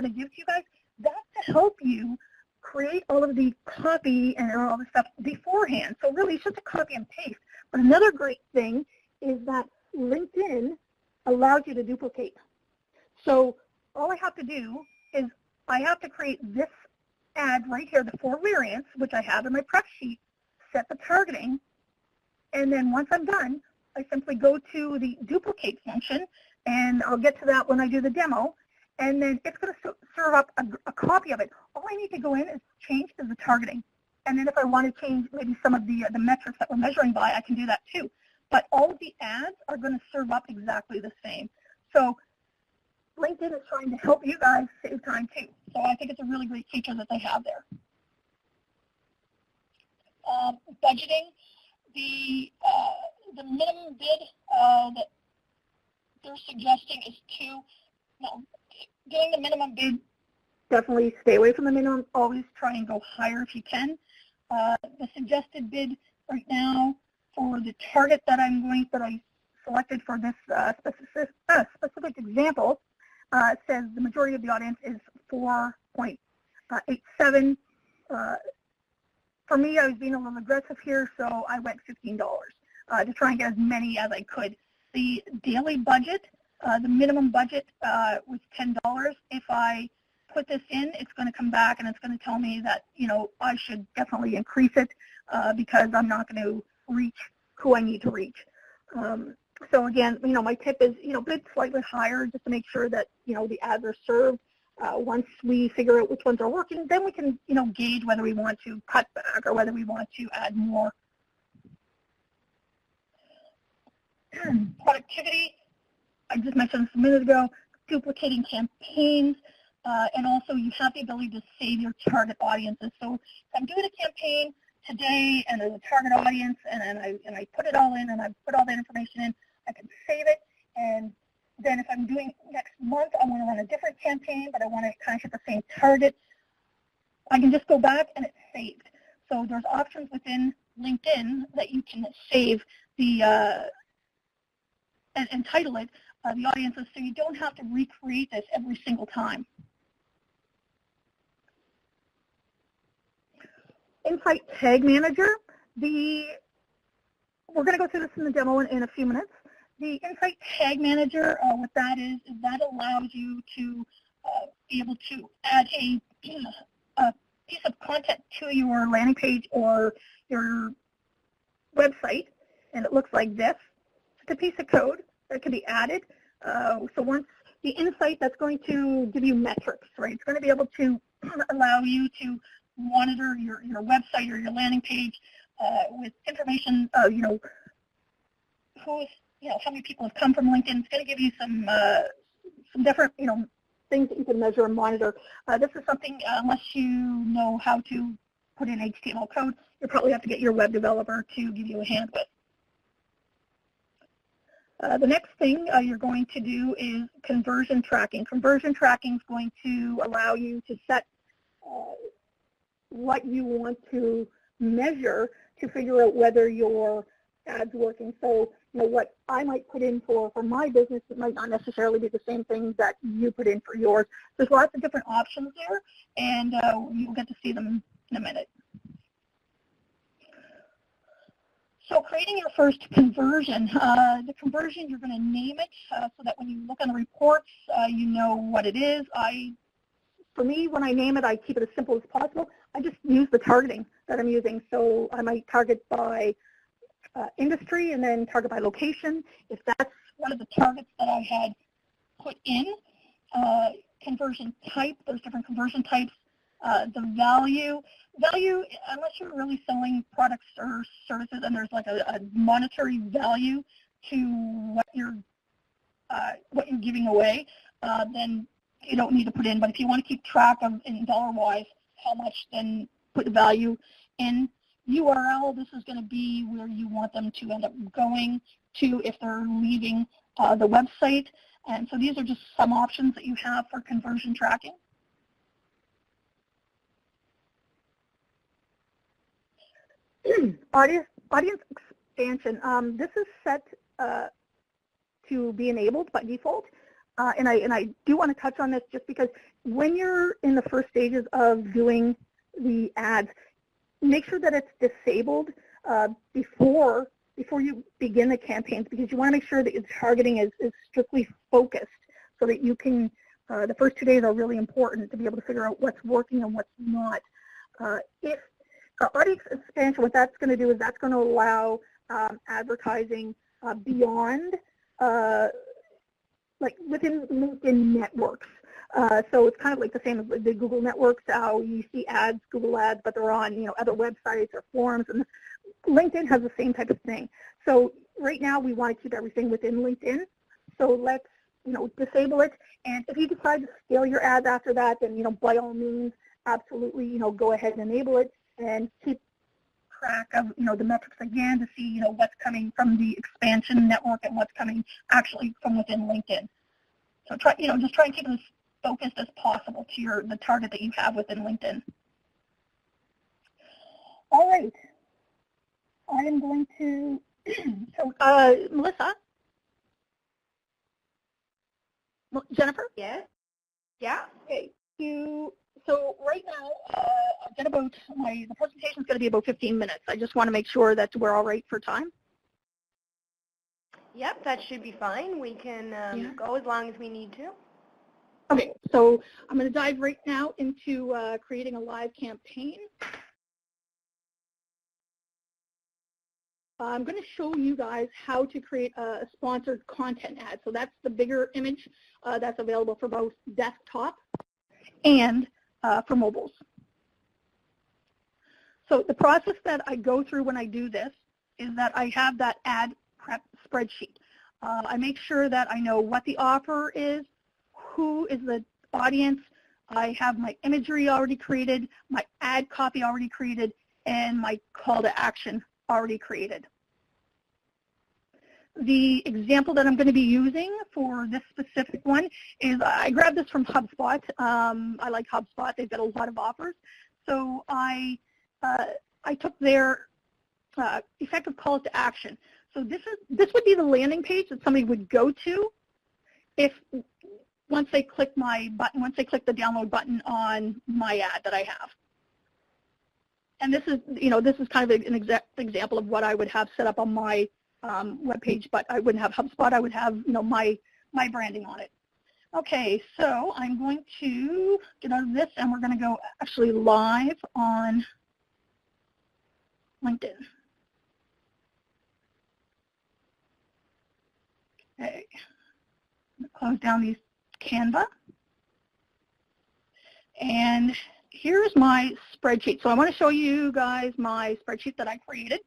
give to you guys, that's to help you create all of the copy and all the stuff beforehand. So really, it's just a copy and paste. But another great thing is that LinkedIn allows you to duplicate. So all I have to do is I have to create this ad right here, the 4 variants, which I have in my prep sheet, set the targeting, and then once I'm done, I simply go to the duplicate function, and I'll get to that when I do the demo, and then it's going to serve up a copy of it. All I need to go in is change is the targeting. And then if I want to change maybe some of the metrics that we're measuring by, I can do that too. But all of the ads are going to serve up exactly the same. So LinkedIn is trying to help you guys save time too. So I think it's a really great feature that they have there. Budgeting, the minimum bid that they're suggesting is 2. No, doing the minimum bid, definitely stay away from the minimum. Always try and go higher if you can. The suggested bid right now for the target that I selected for this specific example says the majority of the audience is 4.87. For me, I was being a little aggressive here, so I went $15 to try and get as many as I could. The daily budget, the minimum budget was $10. If I put this in, it's going to come back and it's going to tell me that, you know, I should definitely increase it because I'm not going to reach who I need to reach. So again, you know, my tip is, you know, bid slightly higher just to make sure that, you know, the ads are served. Once we figure out which ones are working, then we can, you know, gauge whether we want to cut back or whether we want to add more. productivity, I just mentioned this a minute ago, duplicating campaigns, and also you have the ability to save your target audiences. So if I'm doing a campaign today and there's a target audience and I put it all in and I put all that information in, I can save it. And then if I'm doing next month, I want to run a different campaign, but I want to kind of hit the same target, I can just go back and it's saved. So there's options within LinkedIn that you can save the and title it the audiences, so you don't have to recreate this every single time. Insight Tag Manager. We're going to go through this in the demo in a few minutes. The Insight Tag Manager, what that is that allows you to be able to add a piece of content to your landing page or your website, and it looks like this. It's a piece of code that can be added. So once the Insight, that's going to give you metrics, right? It's going to be able to allow you to monitor your website or your landing page with information, how many people have come from LinkedIn. It's going to give you some different, things that you can measure and monitor. This is something, unless you know how to put in HTML code, you'll probably have to get your web developer to give you a hand with. The next thing you're going to do is conversion tracking. Conversion tracking is going to allow you to set what you want to measure to figure out whether your ad's working. So, what I might put in for my business, it might not necessarily be the same thing that you put in for yours. There's lots of different options there, and you'll get to see them in a minute. So creating your first conversion. The conversion, you're going to name it so that when you look on the reports, you know what it is. For me, when I name it, I keep it as simple as possible. I just use the targeting that I'm using. So I might target by industry and then target by location. If that's one of the targets that I had put in, conversion type, there's different conversion types. The value, unless you're really selling products or services and there's like a monetary value to what you're giving away, then you don't need to put in. But if you want to keep track of, in dollar-wise, how much, then put the value in. URL, this is going to be where you want them to end up going to if they're leaving the website. And so these are just some options that you have for conversion tracking. Audience expansion. This is set to be enabled by default, and I do want to touch on this just because when you're in the first stages of doing the ads, make sure that it's disabled before you begin the campaigns, because you want to make sure that your targeting is strictly focused so that you can. The first 2 days are really important to be able to figure out what's working and what's not. If audience expansion, what that's going to do is that's going to allow advertising beyond, like within LinkedIn networks. So it's kind of like the same as the Google networks, how you see ads, Google ads, but they're on other websites or forums, and LinkedIn has the same type of thing. So right now we want to keep everything within LinkedIn. So let's disable it. And if you decide to scale your ads after that, then by all means, absolutely go ahead and enable it. And keep track of the metrics again to see what's coming from the expansion network and what's coming actually from within LinkedIn. So try just try and keep it as focused as possible to the target that you have within LinkedIn. All right, I am going to Melissa, Jennifer. Yes. Yeah. Okay. So right now, I've got the presentation is going to be about 15 minutes. I just want to make sure that we're all right for time. Yep, that should be fine. We can go as long as we need to. Okay, so I'm going to dive right now into creating a live campaign. I'm going to show you guys how to create a sponsored content ad. So that's the bigger image that's available for both desktop and for mobiles. So the process that I go through when I do this is that I have that ad prep spreadsheet. I make sure that I know what the offer is, who is the audience. I have my imagery already created, my ad copy already created, and my call to action already created. The example that I'm going to be using for this specific one is I grabbed this from HubSpot. I like HubSpot. They've got a lot of offers. So I took their effective call to action. So this would be the landing page that somebody would go to if once they click my button, once they click the download button on my ad that I have. And this is kind of an exact example of what I would have set up on my web page, but I wouldn't have HubSpot. I would have my branding on it. Okay, so I'm going to get out of this, and we're going to go actually live on LinkedIn. Okay, close down these Canva, and here's my spreadsheet. So I want to show you guys my spreadsheet that I created.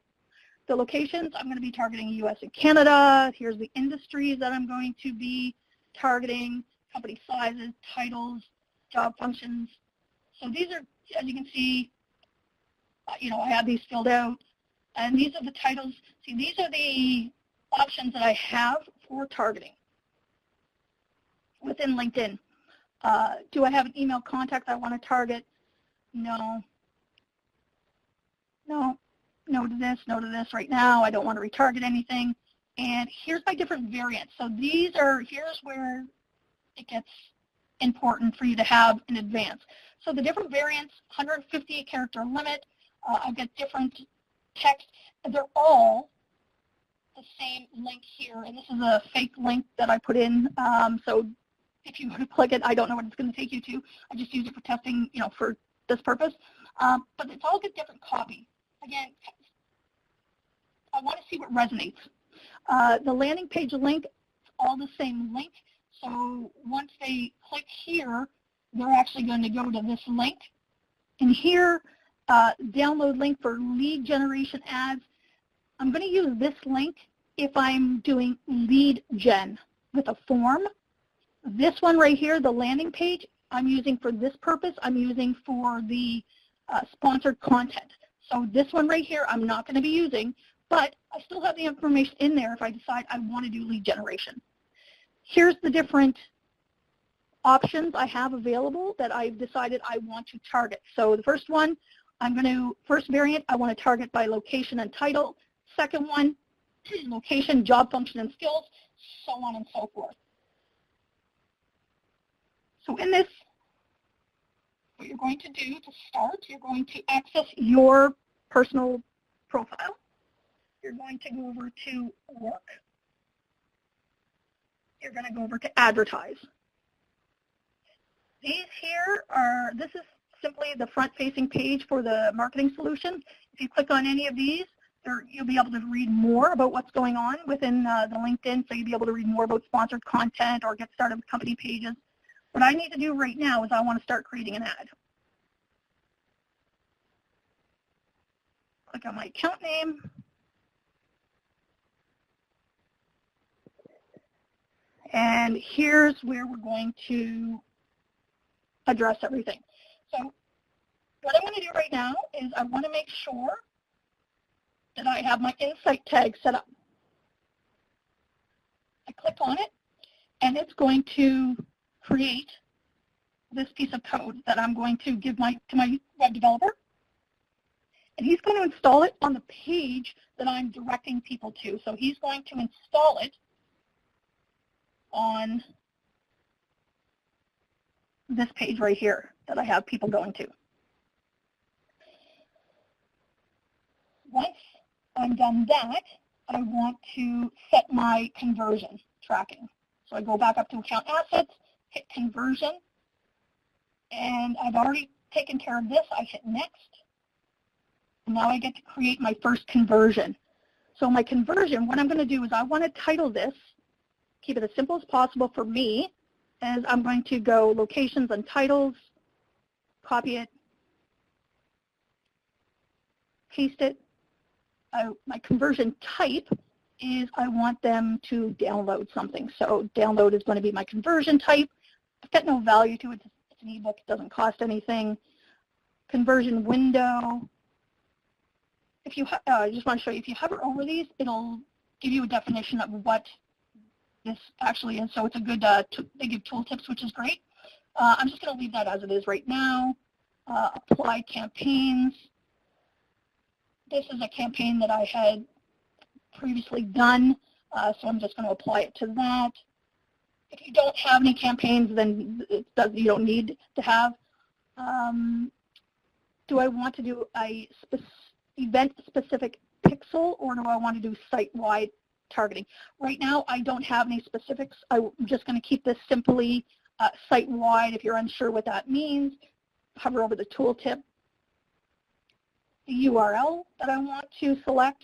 The locations, I'm going to be targeting US and Canada. Here's the industries that I'm going to be targeting, company sizes, titles, job functions. So these are, as you can see, I have these filled out. And these are the titles. See, these are the options that I have for targeting within LinkedIn. Do I have an email contact I want to target? No. No. No to this right now. I don't want to retarget anything. And here's my different variants. So here's where it gets important for you to have in advance. So the different variants, 150 character limit. I've got different text. They're all the same link here. And this is a fake link that I put in. So if you were to click it, I don't know what it's going to take you to. I just use it for testing, for this purpose. But it's all got different copy. Again, I want to see what resonates. The landing page link, all the same link. So once they click here, they're actually going to go to this link. And here, download link for lead generation ads. I'm going to use this link if I'm doing lead gen with a form. This one right here, the landing page, I'm using for this purpose. I'm using for the sponsored content. So this one right here, I'm not going to be using, but I still have the information in there if I decide I want to do lead generation. Here's the different options I have available that I've decided I want to target. So the first one, first variant, I want to target by location and title. Second one, location, job function, and skills, so on and so forth. So in this, what you're going to do to start, you're going to access your personal profile. You're going to go over to work. You're going to go over to advertise. These here this is simply the front-facing page for the marketing solution. If you click on any of these, you'll be able to read more about what's going on within the LinkedIn, so you'll be able to read more about sponsored content or get started with company pages. What I need to do right now is I want to start creating an ad. Click on my account name. And here's where we're going to address everything. So what I'm going to do right now is I want to make sure that I have my insight tag set up. I click on it, and it's going to create this piece of code that I'm going to give to my web developer. And he's going to install it on the page that I'm directing people to. So he's going to install it on this page right here that I have people going to. Once I'm done that, I want to set my conversion tracking. So I go back up to account assets, hit conversion, and I've already taken care of this. I hit next. And now I get to create my first conversion. So my conversion, what I'm going to do is I want to title this, keep it as simple as possible for me, as I'm going to go locations and titles, copy it, paste it. My conversion type is I want them to download something. So download is going to be my conversion type. I've got no value to it. It's an ebook. It doesn't cost anything. Conversion window. If you, I just want to show you, if you hover over these, it'll give you a definition of what this actually is. So it's a good, they give tooltips, which is great. I'm just going to leave that as it is right now. Apply campaigns. This is a campaign that I had previously done, so I'm just going to apply it to that. If you don't have any campaigns, then you don't need to have. Do I want to do a event-specific pixel, or do I want to do site-wide targeting? Right now, I don't have any specifics. I'm just going to keep this simply site-wide. If you're unsure what that means, hover over the tooltip. The URL that I want to select,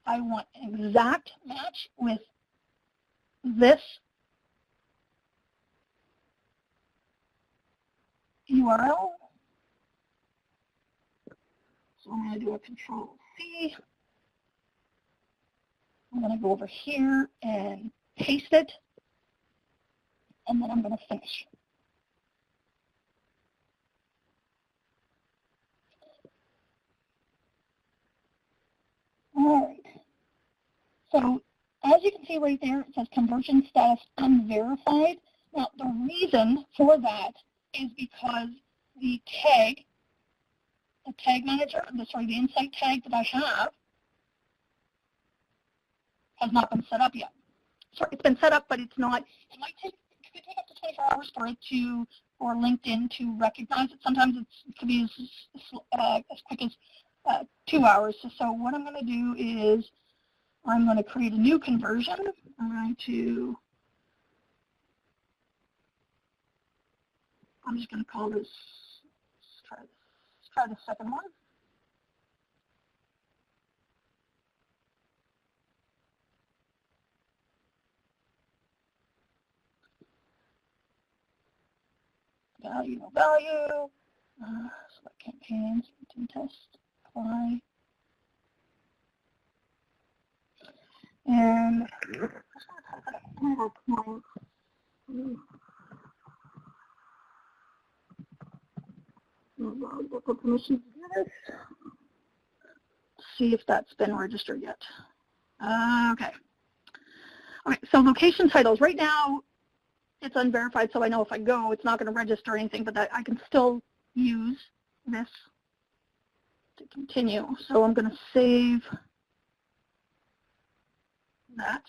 I want an exact match with this URL. So I'm going to do a Control-C. I'm going to go over here and paste it, and then I'm going to finish. All right. So as you can see right there, it says conversion status unverified. Now, the reason for that is because the tag manager, the insight tag that I have has not been set up yet. Sorry, it's been set up, but it's not. It could take up to 24 hours for LinkedIn to recognize it. Sometimes it could be as quick as 2 hours. So what I'm going to do is I'm going to create a new conversion. I'm just going to call this, let's try the second one. Value, no value. Select campaigns, test, apply. And permission to do this. See if that's been registered yet. Okay. All right, so location titles. Right now, it's unverified, so I know if I go, it's not going to register anything, but I can still use this to continue. So I'm going to save that.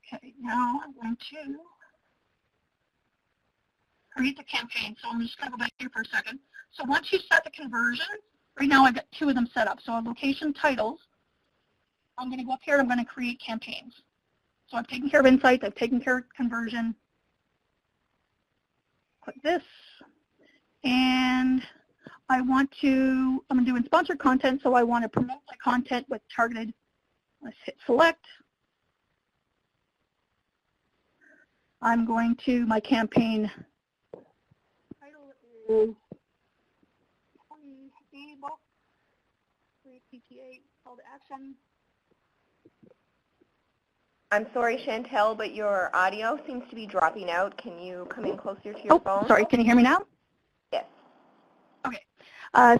Okay, now I'm going to create the campaign. So I'm just going to go back here for a second. So once you set the conversion, right now I've got 2 of them set up. So location titles, I'm going to go up here and I'm going to create campaigns. So I've taken care of insights, I've taken care of conversion. Click this, and I'm going to do in sponsored content, so I want to promote my content with targeted. Let's hit select. I'm going to, my campaign title is free ebook, free PTA, call to action. I'm sorry, Chantel, but your audio seems to be dropping out. Can you come in closer to your phone? Sorry, can you hear me now? Yes. Okay.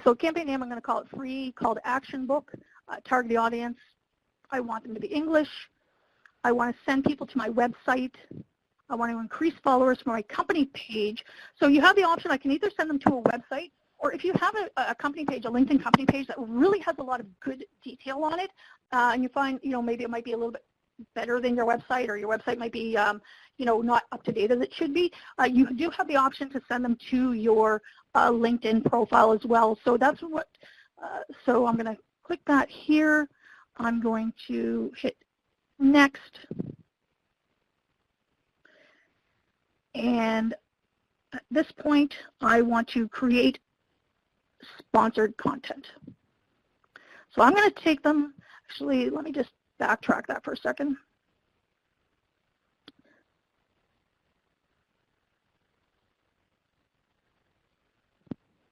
So campaign name, I'm going to call it free call to action book. Target the audience. I want them to be English. I want to send people to my website. I want to increase followers for my company page. So you have the option, I can either send them to a website, or if you have a company page, a LinkedIn company page that really has a lot of good detail on it, and you find, maybe it might be a little bit better than your website, or your website might be, not up to date as it should be, you do have the option to send them to your LinkedIn profile as well. So that's what, so I'm going to click that here. I'm going to hit next. And at this point, I want to create sponsored content. So I'm going to take them, actually, let me just backtrack that for a second.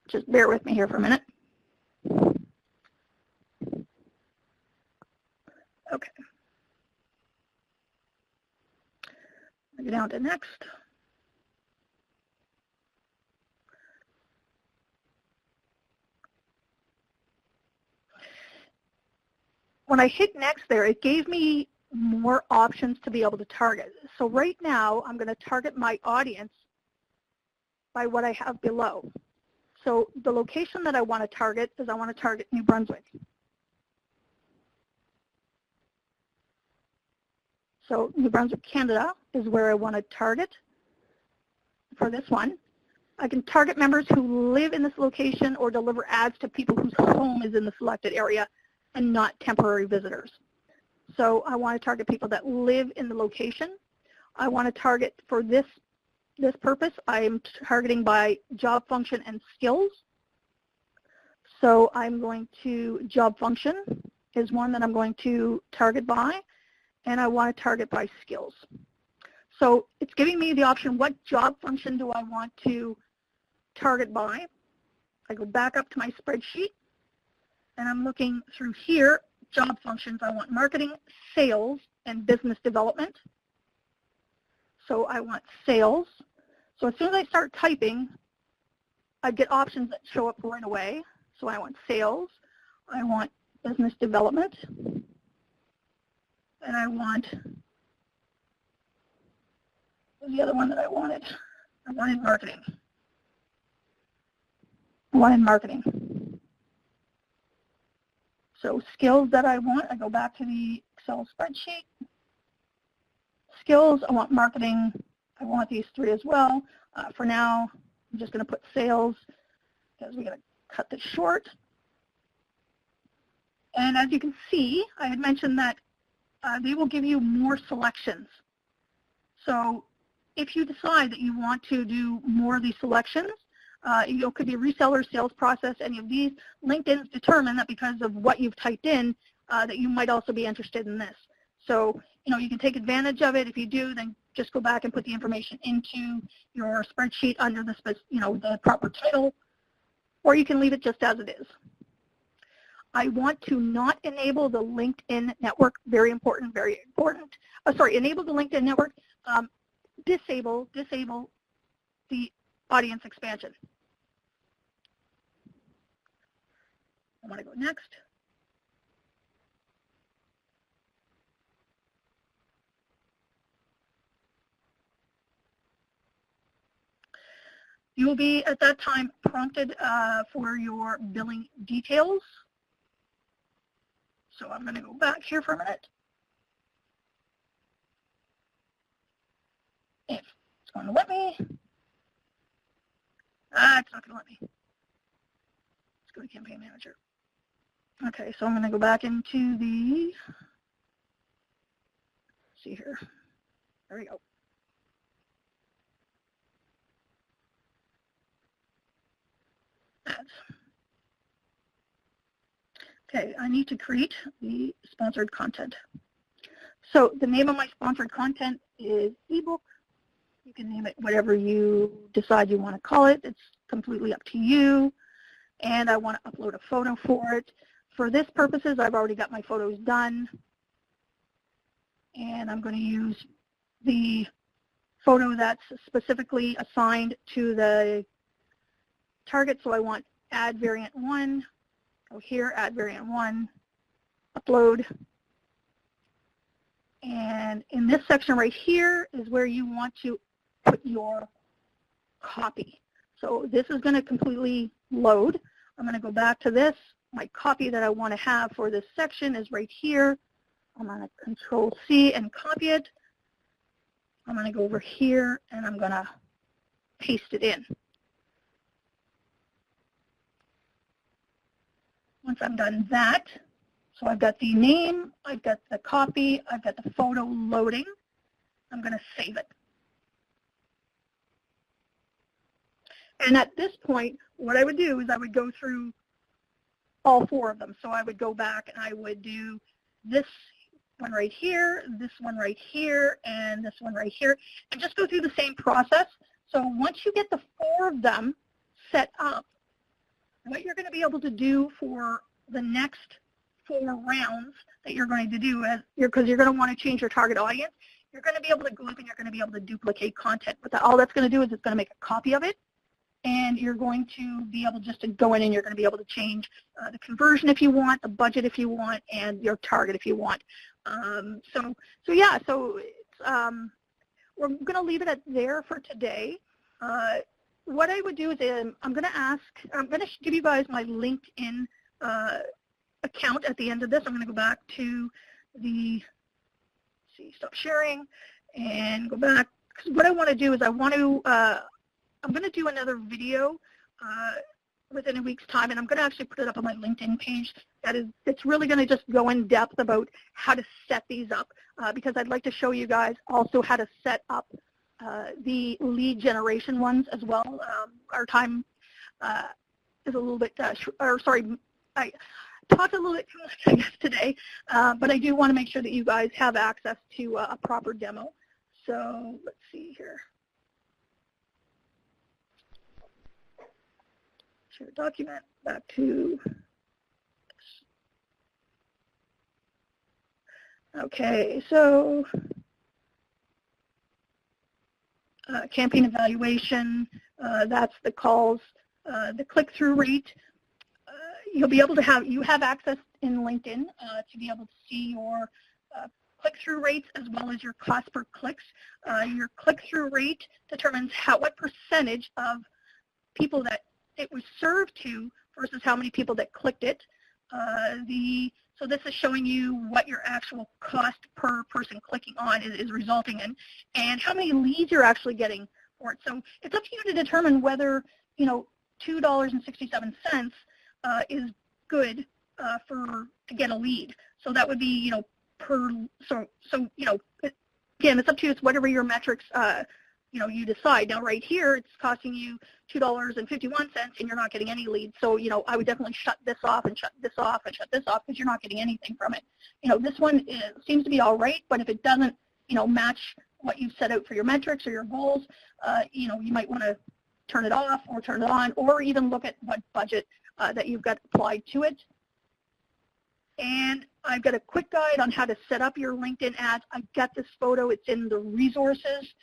Just bear with me here for a minute. Okay. Go down to next. When I hit next there, it gave me more options to be able to target. So right now, I'm going to target my audience by what I have below. So the location that I want to target is I want to target New Brunswick. So New Brunswick, Canada is where I want to target for this one. I can target members who live in this location or deliver ads to people whose home is in the selected area and not temporary visitors. So I want to target people that live in the location. I want to target for this purpose, I am targeting by job function and skills. So I'm going to, job function is one that I'm going to target by, and I want to target by skills. So it's giving me the option, what job function do I want to target by? I go back up to my spreadsheet, and I'm looking through here, job functions. I want marketing, sales, and business development. So I want sales. So as soon as I start typing, I get options that show up right away. So I want sales, I want business development, and I want, what's the other one that I wanted? I wanted marketing. I wanted marketing. So skills that I want, I go back to the Excel spreadsheet. Skills, I want marketing. I want these three as well. For now, I'm just going to put sales because we're going to cut this short. And as you can see, I had mentioned that they will give you more selections. So if you decide that you want to do more of these selections, it could be reseller, sales process, any of these. LinkedIn's determined that because of what you've typed in, that you might also be interested in this. So, you can take advantage of it. If you do, then just go back and put the information into your spreadsheet under the, the proper title, or you can leave it just as it is. I want to not enable the LinkedIn network. Very important, very important. Enable the LinkedIn network. Disable the audience expansion. I want to go next. You will be, at that time, prompted for your billing details. So I'm going to go back here for a minute. If it's going to let me. It's not going to let me. Let's go to Campaign Manager. Okay, so I'm going to go back into the, let's see here. There we go. Ads. Okay, I need to create the sponsored content. So the name of my sponsored content is ebook. You can name it whatever you decide you want to call it. It's completely up to you. And I want to upload a photo for it. For this purposes, I've already got my photos done. And I'm going to use the photo that's specifically assigned to the target. So I want add variant 1. Go here, add variant 1, upload. And in this section right here is where you want to put your copy. So this is going to completely load. I'm going to go back to this. My copy that I want to have for this section is right here. I'm going to Control-C and copy it. I'm going to go over here and I'm going to paste it in. Once I'm done that, so I've got the name, I've got the copy, I've got the photo loading. I'm going to save it. And at this point, what I would do is I would go through all 4 of them. So I would go back and I would do this one right here, this one right here, and this one right here, and just go through the same process. So once you get the 4 of them set up, what you're going to be able to do for the next 4 rounds that you're going to do because you're going to want to change your target audience. You're going to be able to go up and you're going to be able to duplicate content. But all that's going to do is it's going to make a copy of it, and you're going to be able just to go in and you're going to be able to change the conversion if you want, the budget if you want, and your target if you want. So it's, we're going to leave it at there for today. What I would do is I'm going to give you guys my LinkedIn account at the end of this. I'm going to go back to the, stop sharing and go back. Because what I want to do is I'm going to do another video within a week's time, and I'm going to actually put it up on my LinkedIn page. It's really going to just go in depth about how to set these up, because I'd like to show you guys also how to set up the lead generation ones as well. Our time is a little bit, I talked a little bit too much, I guess, today, but I do want to make sure that you guys have access to a proper demo. So let's see here. Share document, back to this. Okay, so campaign evaluation, that's the calls, the click-through rate. You'll be able to you have access in LinkedIn to be able to see your click-through rates as well as your cost per clicks. Your click-through rate determines what percentage of people that it was served to versus how many people that clicked it. So this is showing you what your actual cost per person clicking on is resulting in, and how many leads you're actually getting for it. So it's up to you to determine whether, $2.67 is good to get a lead. So that would be, again, it's up to you. It's whatever your metrics you decide. Now right here, it's costing you $2.51 and you're not getting any leads. So, I would definitely shut this off and shut this off and shut this off because you're not getting anything from it. This one seems to be all right, but if it doesn't, match what you've set out for your metrics or your goals, you might want to turn it off or turn it on, or even look at what budget that you've got applied to it. And I've got a quick guide on how to set up your LinkedIn ads. I've got this photo. It's in the resources,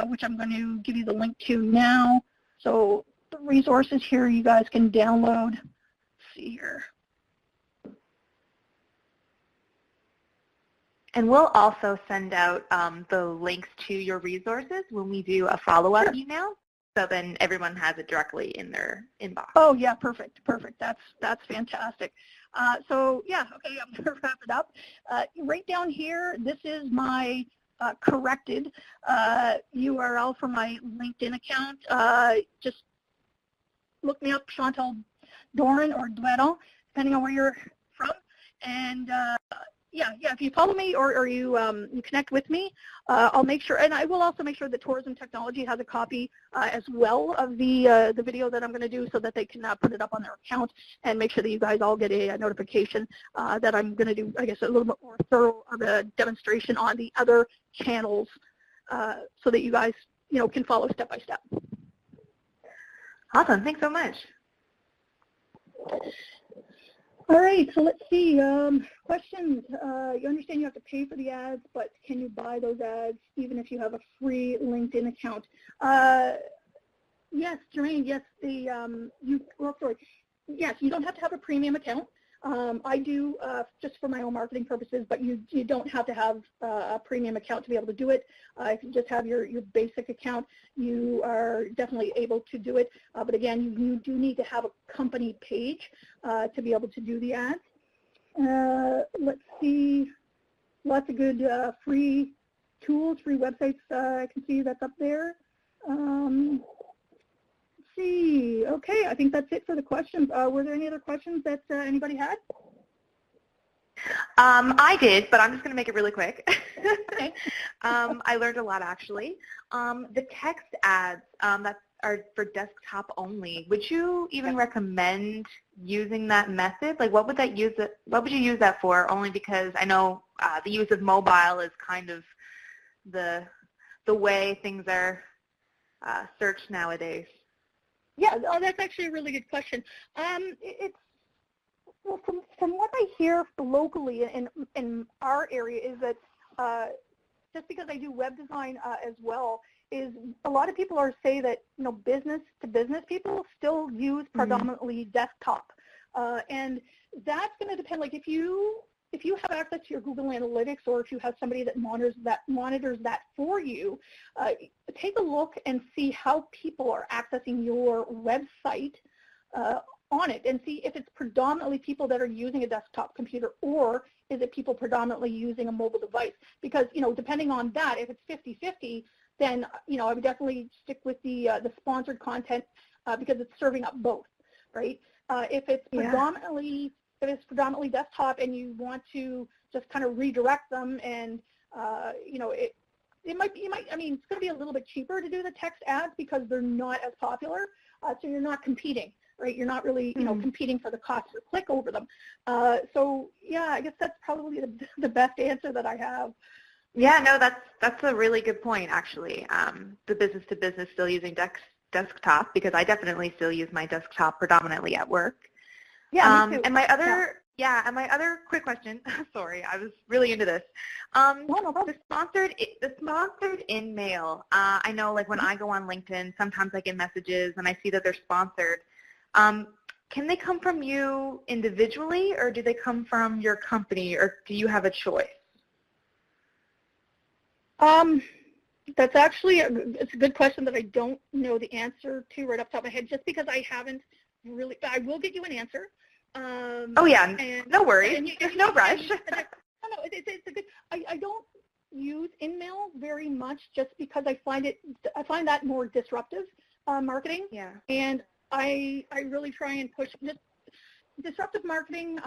which I'm going to give you the link to now. So the resources here you guys can download. Let's see here. And we'll also send out the links to your resources when we do a follow-up email, so then everyone has it directly in their inbox. Oh yeah, perfect. That's fantastic. So yeah, okay, I'm going to wrap it up. Right down here, this is my corrected URL for my LinkedIn account. Just look me up, Chantal Doran or Duetto, depending on where you're from. And yeah, if you follow me or you connect with me, I'll make sure, and I will also make sure that Tourism Technology has a copy as well of the video that I'm going to do, so that they can put it up on their account and make sure that you guys all get a notification that I'm going to do, I guess, a little bit more thorough of a demonstration on the other channels, so that you guys, can follow step by step. Awesome. Thanks so much. All right, so let's see. Questions. You understand you have to pay for the ads, but can you buy those ads even if you have a free LinkedIn account? Yes, Jermaine, yes, yes, you don't have to have a premium account. I do just for my own marketing purposes, but you don't have to have a premium account to be able to do it. If you just have your basic account, you are definitely able to do it. But again, you do need to have a company page to be able to do the ads. Let's see, lots of good free tools, free websites. I can see that's up there. Let's see. Okay, I think that's it for the questions. Were there any other questions that anybody had? I did, but I'm just going to make it really quick. Okay. I learned a lot, actually. The text ads that are for desktop only, would you even recommend using that method? Like, what would you use that for? Only because I know the use of mobile is kind of the way things are searched nowadays. Yeah, that's actually a really good question. Well, from what I hear locally in our area is that just because I do web design as well, is a lot of people are say that business to business people still use predominantly desktop, and that's going to depend. Like if you have access to your Google Analytics, or if you have somebody that monitors that for you, take a look and see how people are accessing your website on it, and see if it's predominantly people that are using a desktop computer, or is it people predominantly using a mobile device? Because depending on that, if it's 50-50, then I would definitely stick with the sponsored content because it's serving up both, right? If it's predominantly desktop and you want to just kind of redirect them, and it might be, I mean, it's going to be a little bit cheaper to do the text ads because they're not as popular, so you're not competing, right? You're not really competing for the cost per click over them. So yeah, I guess that's probably the best answer that I have. Yeah, no, that's a really good point, actually. The business to business still using desktop, because I definitely still use my desktop predominantly at work. Yeah, me too. And my other quick question. Sorry, I was really into this. No problem. The sponsored in mail. I know, like when I go on LinkedIn, sometimes I get messages and I see that they're sponsored. Can they come from you individually, or do they come from your company, or do you have a choice? That's actually it's a good question that I don't know the answer to right off the top of my head, just because I haven't really. I will get you an answer. Oh yeah, no worries. There's no rush. No, it's a good. I don't use InMail very much, just because I find that more disruptive marketing. Yeah. And I really try and push disruptive marketing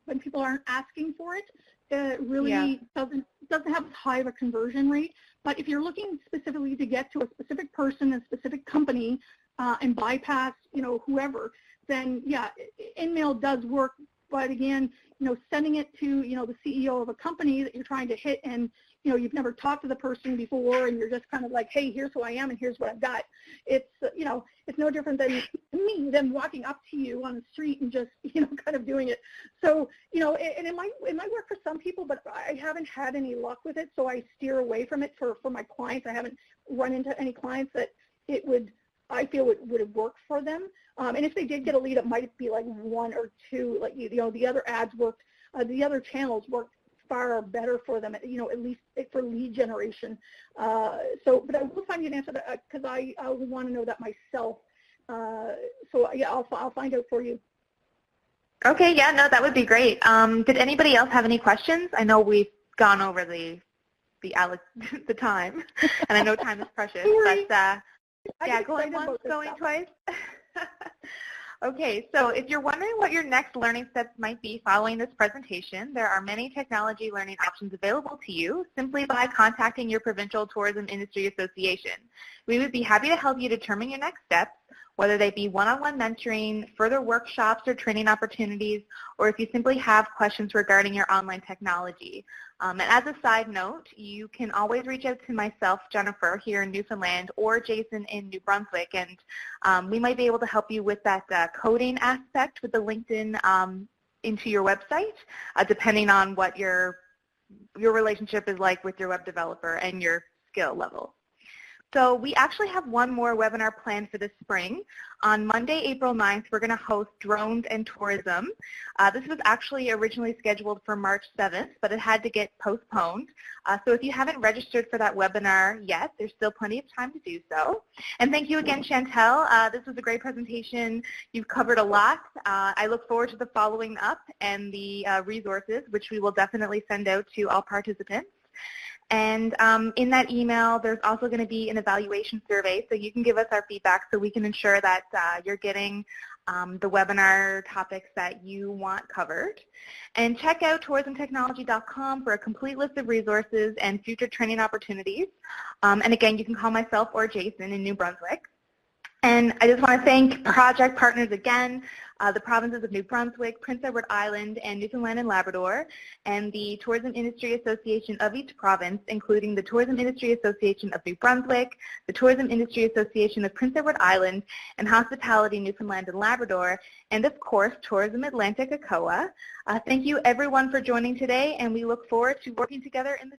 when people aren't asking for it. It really doesn't have as high of a conversion rate. But if you're looking specifically to get to a specific person, a specific company, and bypass, whoever, then yeah, InMail does work. But again, sending it to, the CEO of a company that you're trying to hit, and you've never talked to the person before, and you're just kind of like, hey, here's who I am and here's what I've got. It's, it's no different than walking up to you on the street and just, kind of doing it. So, and it might work for some people, but I haven't had any luck with it, so I steer away from it for my clients. I haven't run into any clients that I feel it would work for them. And if they did get a lead, it might be like one or two, like, the other ads worked, the other channels worked far better for them, at least for lead generation. But I will find you an answer, because I would want to know that myself. So yeah, I'll find out for you. Okay, yeah, no, that would be great. Did anybody else have any questions? I know we've gone over the time, and I know time is precious. But yeah, going once, going twice. Okay, so if you're wondering what your next learning steps might be following this presentation, there are many technology learning options available to you simply by contacting your provincial tourism industry association. We would be happy to help you determine your next steps, whether they be one-on-one mentoring, further workshops or training opportunities, or if you simply have questions regarding your online technology. And as a side note, you can always reach out to myself, Jennifer, here in Newfoundland, or Jason in New Brunswick, and we might be able to help you with that coding aspect with the LinkedIn into your website, depending on what your relationship is like with your web developer and your skill level. So we actually have one more webinar planned for this spring. On Monday, April 9th, we're going to host Drones and Tourism. This was actually originally scheduled for March 7th, but it had to get postponed. So if you haven't registered for that webinar yet, there's still plenty of time to do so. And thank you again, Chantel. This was a great presentation. You've covered a lot. I look forward to the following up and the resources, which we will definitely send out to all participants. And in that email, there's also going to be an evaluation survey, so you can give us our feedback so we can ensure that you're getting the webinar topics that you want covered. And check out tourismtechnology.com for a complete list of resources and future training opportunities. And again, you can call myself or Jason in New Brunswick. And I just want to thank project partners again, the provinces of New Brunswick, Prince Edward Island, and Newfoundland and Labrador, and the Tourism Industry Association of each province, including the Tourism Industry Association of New Brunswick, the Tourism Industry Association of Prince Edward Island, and Hospitality Newfoundland and Labrador, and of course, Tourism Atlantic ACOA. Thank you everyone for joining today, and we look forward to working together in the